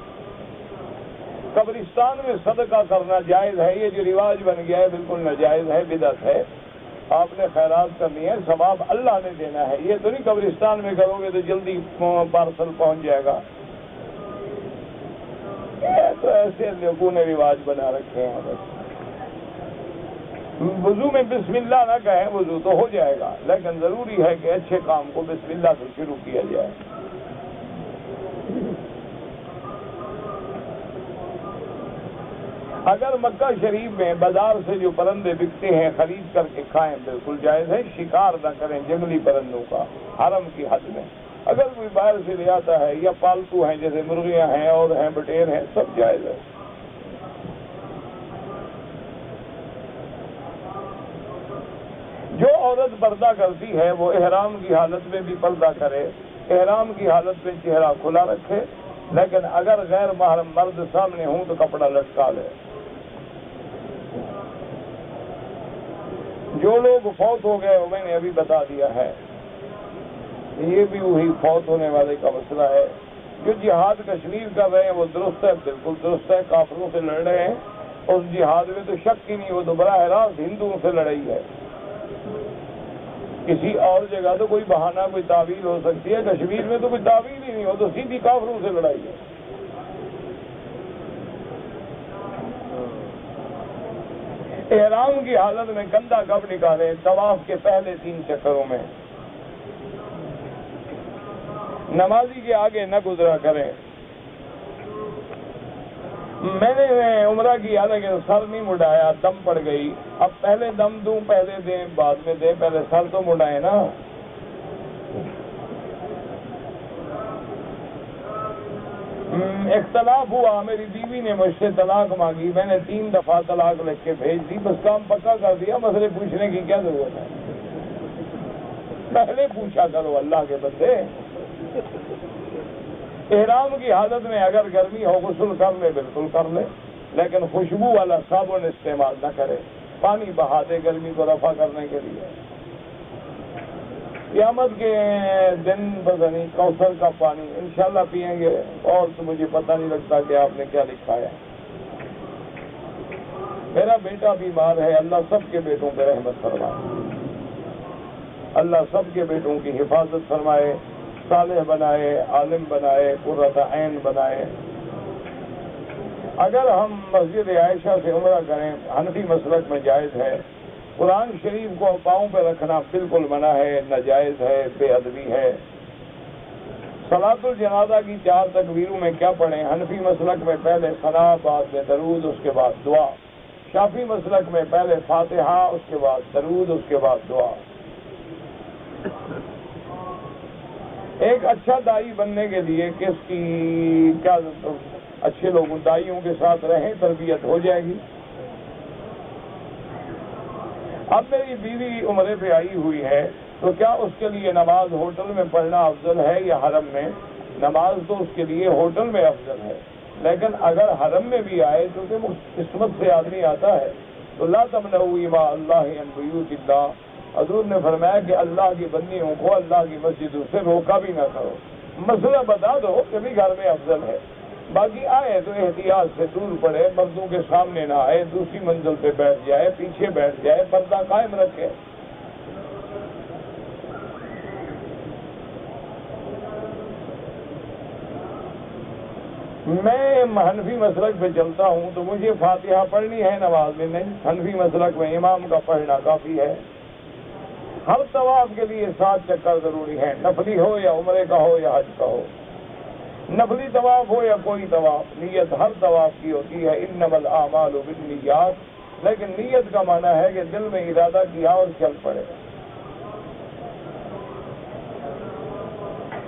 قبرستان میں صدقہ کرنا جائز ہے، یہ جو رواج بن گیا ہے بالکل ناجائز ہے، بدعت ہے۔ آپ نے خیرات کرنی ہے، ثواب اللہ نے دینا ہے، یہ تو نہیں قبرستان میں کرو گے تو جلدی پارسل پہنچ جائے گا۔ یہ تو ایسے لوگوں نے رواج بنا رکھے ہیں بس۔ وضو میں بسم اللہ نہ کہیں، وضو تو ہو جائے گا، لیکن ضروری ہے کہ اچھے کام کو بسم اللہ سے شروع کیا جائے۔ اگر مکہ شریف میں بازار سے جو پرندے بکتے ہیں خرید کر کے کھائیں، بالکل جائز ہے، شکار نہ کریں جنگلی پرندوں کا حرم کی حد میں۔ اگر کوئی باہر سے لے آتا ہے یا پالتو ہیں جیسے مرغیاں ہیں اور ہیں بٹیر ہیں، سب جائز ہے۔ جو عورت پردہ کرتی ہے وہ احرام کی حالت میں بھی پردہ کرے، احرام کی حالت میں چہرہ کھلا رکھے، لیکن اگر غیر محرم مرد سامنے ہوں تو کپڑا لٹکا لے۔ جو لوگ فوت ہو گئے وہ میں نے ابھی بتا دیا ہے، یہ بھی وہی فوت ہونے والے کا مسئلہ ہے۔ جو جہاد کشمیر کر رہے ہیں وہ درست ہے، بالکل درست ہے، کافروں سے لڑ رہے ہیں، اس جہاد میں تو شک ہی نہیں، وہ تو براہ راست ہندوؤں سے لڑائی ہے۔ کسی اور جگہ تو کوئی بہانہ کوئی تعویل ہو سکتی ہے، کشمیر میں تو کوئی تعویل ہی نہیں ہو، تو سیدھی کافروں سے لڑائی ہے۔ احرام کی حالت میں کندھا کب نکالیں؟ طواف کے پہلے 3 چکروں میں۔ نمازی کے آگے نہ گزرا کریں۔ میں نے عمرہ کیا لیکن سر نہیں مڈایا، دم پڑ گئی، اب پہلے دم دوں پہلے دیں بعد میں دیں، پہلے سر تو مڈائے نا۔ اختلاف ہوا، میری بیوی نے مجھ سے طلاق مانگی، میں نے 3 دفعہ طلاق لکھ کے بھیج دی، بس کام پکا کر دیا، مسئلے پوچھنے کی کیا ضرورت ہے؟ پہلے پوچھا کرو اللہ کے بندے۔ احرام کی حالت میں اگر گرمی ہو غسل کر لے، بالکل کر لے، لیکن خوشبو والا صابن استعمال نہ کرے، پانی بہا دے گرمی کو رفع کرنے کے لیے۔ قیامت کے دن پتہ نہیں کوثر کا پانی انشاءاللہ پئیں گے، اور تو مجھے پتہ نہیں لگتا کہ آپ نے کیا لکھا ہے۔ میرا بیٹا بیمار ہے، اللہ سب کے بیٹوں پہ رحمت فرمائے، اللہ سب کے بیٹوں کی حفاظت فرمائے، صالح بنائے، عالم بنائے، قرۃ عین بنائے۔ اگر ہم مسجد عائشہ سے عمرہ کریں حنفی مسلک میں جائز ہے، قرآن شریف کو پاؤں پہ رکھنا بالکل منع ہے، ناجائز ہے، بے ادبی ہے۔ صلاۃ الجنازہ کی 4 تکبیروں میں کیا پڑھیں؟ حنفی مسلک میں پہلے ثنا، بعد میں درود، اس کے بعد دعا۔ شافعی مسلک میں پہلے فاتحہ، اس کے بعد درود، اس کے بعد دعا۔ ایک اچھا دائی بننے کے لیے کس کی کیا، اچھے لوگوں دائیوں کے ساتھ رہیں، تربیت ہو جائے گی۔ اب میری بیوی عمرے پہ آئی ہوئی ہے تو کیا اس کے لیے نماز ہوٹل میں پڑھنا افضل ہے یا حرم میں؟ نماز تو اس کے لیے ہوٹل میں افضل ہے، لیکن اگر حرم میں بھی آئے تو کہ قسمت سے آدمی آتا ہے تو لا تمنعوا اماء اللہ عن بیوت اللہ، حضور نے فرمایا کہ اللہ کی بندیوں کو اللہ کی مسجدوں سے روکا بھی نہ کرو۔ مسئلہ بتا دو کہ بھی گھر میں افضل ہے، باقی آئے تو احتیاط سے دور پڑے، مردوں کے سامنے نہ آئے، دوسری منزل پہ بیٹھ جائے، پیچھے بیٹھ جائے، پردہ قائم رکھے۔ میں حنفی مسلک پہ چلتا ہوں تو مجھے فاتحہ پڑھنی ہے نماز میں؟ نہیں، حنفی مسلک میں امام کا پڑھنا کافی ہے۔ ہر طواف کے لیے 7 چکر ضروری ہے، نفلی ہو یا عمرے کا ہو یا حج کا ہو، نفلی طواف ہو یا کوئی طواف، نیت ہر طواف کی ہوتی ہے، انما الاعمال بالنیات، لیکن نیت کا معنی ہے کہ دل میں ارادہ کیا اور چل پڑے۔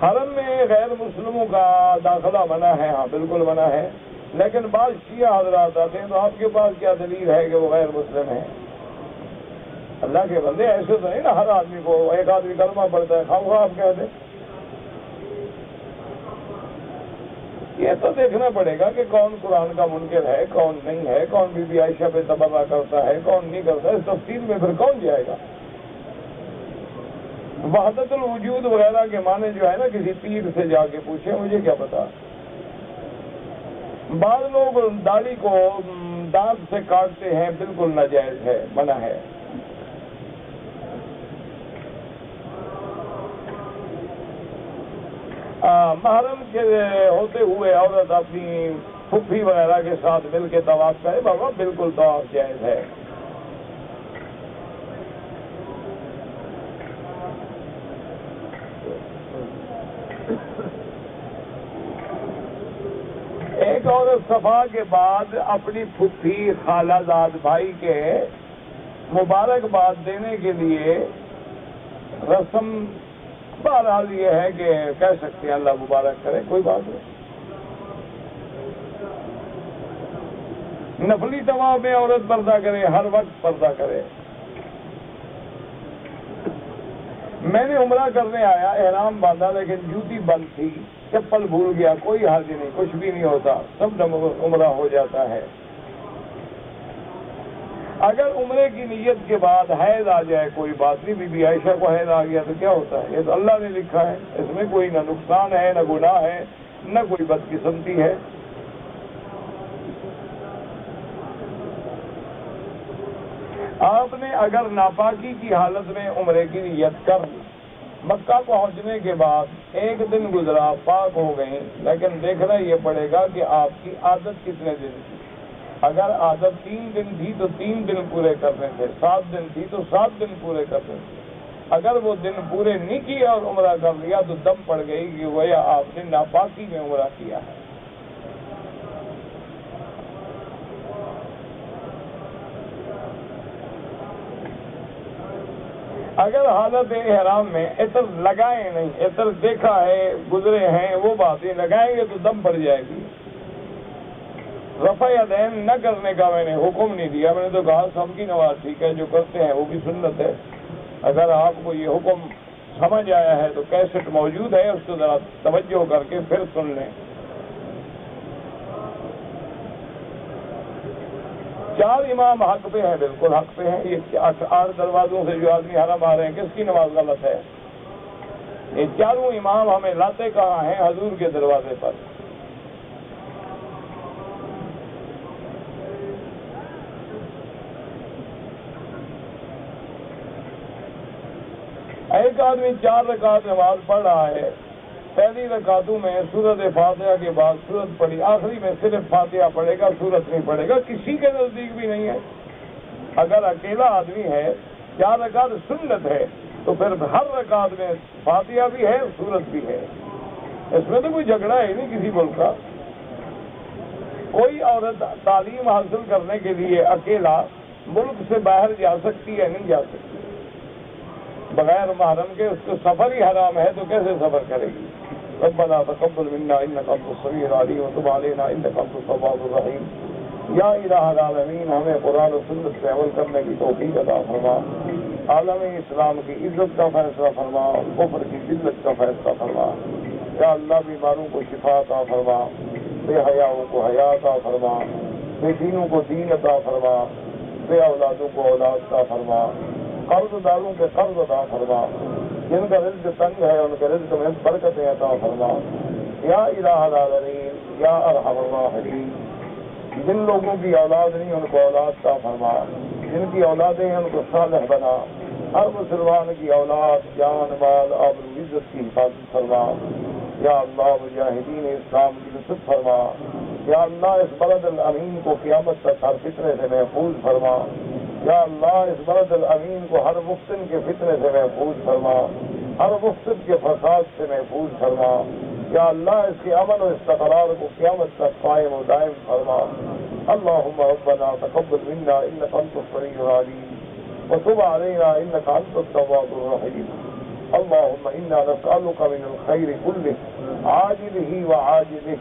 حرم میں غیر مسلموں کا داخلہ منع ہے، ہاں بالکل منع ہے، لیکن بعض شیعہ حضرات آتے ہیں تو آپ کے پاس کیا دلیل ہے کہ وہ غیر مسلم ہیں؟ اللہ کے بندے ایسے تو نہیں نا ہر آدمی کو، ایک آدمی کلمہ پڑھتا ہے خواہ آپ کہہ دیں۔ یہ تو دیکھنا پڑے گا کہ کون قرآن کا منکر ہے، کون نہیں ہے، کون بی بی عائشہ پہ تبرہ کرتا ہے، کون نہیں کرتا. اس تفصیل میں پھر کون جائے گا؟ وحدت الوجود وغیرہ کے معنی جو ہے نا، کسی پیر سے جا کے پوچھیں، مجھے کیا پتا. بعض لوگ داڑھی کو دانت سے کاٹتے ہیں، بالکل ناجائز ہے، منع ہے. محرم کے ہوتے ہوئے عورت اپنی پھپھی وغیرہ کے ساتھ مل کے طواف کرے، بابا بالکل طواف جائز ہے. ایک عورت صفا کے بعد اپنی پھپھی خالہ زاد بھائی کے مبارکباد دینے کے لیے رسم، بہرحال یہ ہے کہ کہہ سکتے ہیں اللہ مبارک کرے، کوئی بات نہیں. نفلی طواف میں عورت پردہ کرے، ہر وقت پردہ کرے. میں نے عمرہ کرنے آیا، احرام باندھا، لیکن جوتی بند تھی، چپل بھول گیا، کوئی حرج نہیں، کچھ بھی نہیں ہوتا، سب عمرہ ہو جاتا ہے. اگر عمرے کی نیت کے بعد حیض آ جائے کوئی بات نہیں، بی بی عائشہ کو حیض آ گیا تو کیا ہوتا ہے؟ یہ تو اللہ نے لکھا ہے، اس میں کوئی نہ نقصان ہے، نہ گناہ ہے، نہ کوئی بدقسمتی ہے. آپ نے اگر ناپاکی کی حالت میں عمرے کی نیت کر لی، مکہ پہنچنے کے بعد ایک دن گزرا، پاک ہو گئیں، لیکن دیکھنا یہ پڑے گا کہ آپ کی عادت کتنے دن تھی. اگر عادت 3 دن تھی تو 3 دن پورے کرنے تھے، 7 دن تھی تو 7 دن پورے کرنے تھے. اگر وہ دن پورے نہیں کیے اور عمرہ کر لیا تو دم پڑ گئی کہ گویا آپ نے ناپاکی میں عمرہ کیا ہے. اگر حالت احرام میں عطر لگائیں نہیں، عطر دیکھا ہے، گزرے ہیں، وہ باتیں لگائیں گے تو دم پڑ جائے گی. رفع یدین نہ کرنے کا میں نے حکم نہیں دیا، میں نے تو کہا سب کی نماز ٹھیک ہے، جو کرتے ہیں وہ بھی سنت ہے. اگر آپ کو یہ حکم سمجھ آیا ہے تو کیسٹ موجود ہے، اس کو ذرا توجہ کر کے پھر سن لیں. 4 امام حق پہ ہیں، بالکل حق پہ ہیں. یہ 8 دروازوں سے جو آدمی حرم آ رہے ہیں، کس کی نماز غلط ہے؟ یہ 4 امام ہمیں لاتے کہاں ہیں؟ حضور کے دروازے پر. ایک آدمی 4 رکعت نماز پڑھ رہا ہے، پہلی رکعتوں میں سورت فاتحہ کے بعد سورت پڑھی، آخری میں صرف فاتحہ پڑھے گا، سورت نہیں پڑھے گا، کسی کے نزدیک بھی نہیں ہے. اگر اکیلا آدمی ہے، 4 رکعت سنت ہے، تو پھر ہر رکعت میں فاتحہ بھی ہے، سورت بھی ہے. اس میں تو کوئی جھگڑا ہے نہیں کسی ملک کا. کوئی عورت تعلیم حاصل کرنے کے لیے اکیلا ملک سے باہر جا سکتی ہے؟ نہیں جا سکتی. بغیر محرم کے اس کو سفر ہی حرام ہے، تو کیسے سفر کرے گی؟ ربنا تقبل منا انک انت السمیع العلیم وتب علینا انک انت التواب الرحیم. یا الہ العالمین، ہمیں قرآن و سنت پہ عمل کرنے کی توفیق عطا فرما. عالم اسلام کی عزت کا فیصلہ فرما، کفر کی ذلت کا فیصلہ فرما. یا اللہ بیماروں کو شفا عطا فرما، بے حیاؤں کو حیا عطا فرما، بے دینوں کو دین عطا فرما، بے اولادوں کو اولاد عطا فرما، قرض داروں کے قرض عطا فرما، جن کا رزق تنگ ہے ان کے رزق میں برکتیں عطا فرما. یا الہ العالمین، یا ارحم الراحمین، جن لوگوں کی اولاد نہیں ان کو اولاد عطا فرما، جن کی اولادیں ہیں ان کو صالح بنا. ہر مسلمان کی اولاد، جان، مال، آبرو، عزت کی حفاظت فرما. یا اللہ مجاہدین اسلام کی نصرت فرما. یا اللہ اس بلد الامین کو قیامت تک ہر فتنے سے محفوظ فرما. یا اللہ اس بلد الامین کو ہر مفتن کے فتنے سے محفوظ فرما، ہر مفسد کے فساد سے محفوظ فرما. یا اللہ اس کے امن و استقرار کو قیامت تک قائم و دائم فرما. اللہم ربنا تقبل منا انک انت السمیع العلیم وتب علینا انک انت التواب الرحیم. اللہم انا نسألک من الخیر کلہ عاجلہ وعاجلہ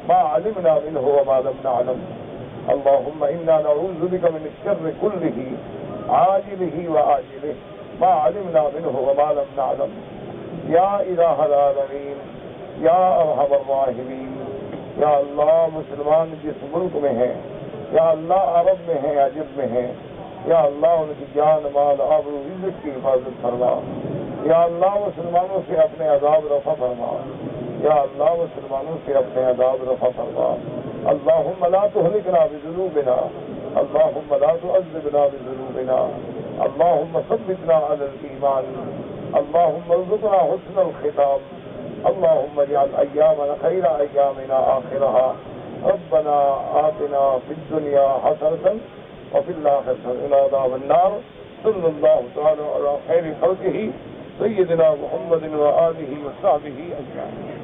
ما علمنا منہ وما لم نعلم. اللہم انا نعوذ بک من الشر کلہ عاجلہ وآجلہ ما علمنا منہ وما لم نعلم. یا الہ العالمین، یا ارحم الراحمین، یا اللہ مسلمان جس ملک میں ہیں، یا اللہ عرب میں ہیں، عجب میں ہیں، یا اللہ ان کی جان مال آبرو عزت کی حفاظت فرما، یا اللہ مسلمانوں سے اپنے عذاب رفع فرما، یا اللہ مسلمانوں سے اپنے عذاب رفع فرما۔ اللہم لا تہلکنا بذنوبنا، اللہم لا تعذبنا بذنوبنا، اللہم ثبتنا علی الایمان، اللہم ارزقنا حسن الختام، اللہم اجعل ایامنا خیر ایامنا آخرہا، ربنا آتنا فی الدنیا حسنۃ وفی الآخرۃ قنا عذاب النار۔ صلی اللہ تعالی علی خیر خلقہ سیدنا محمد و آلہ و صحبہ اجمعین۔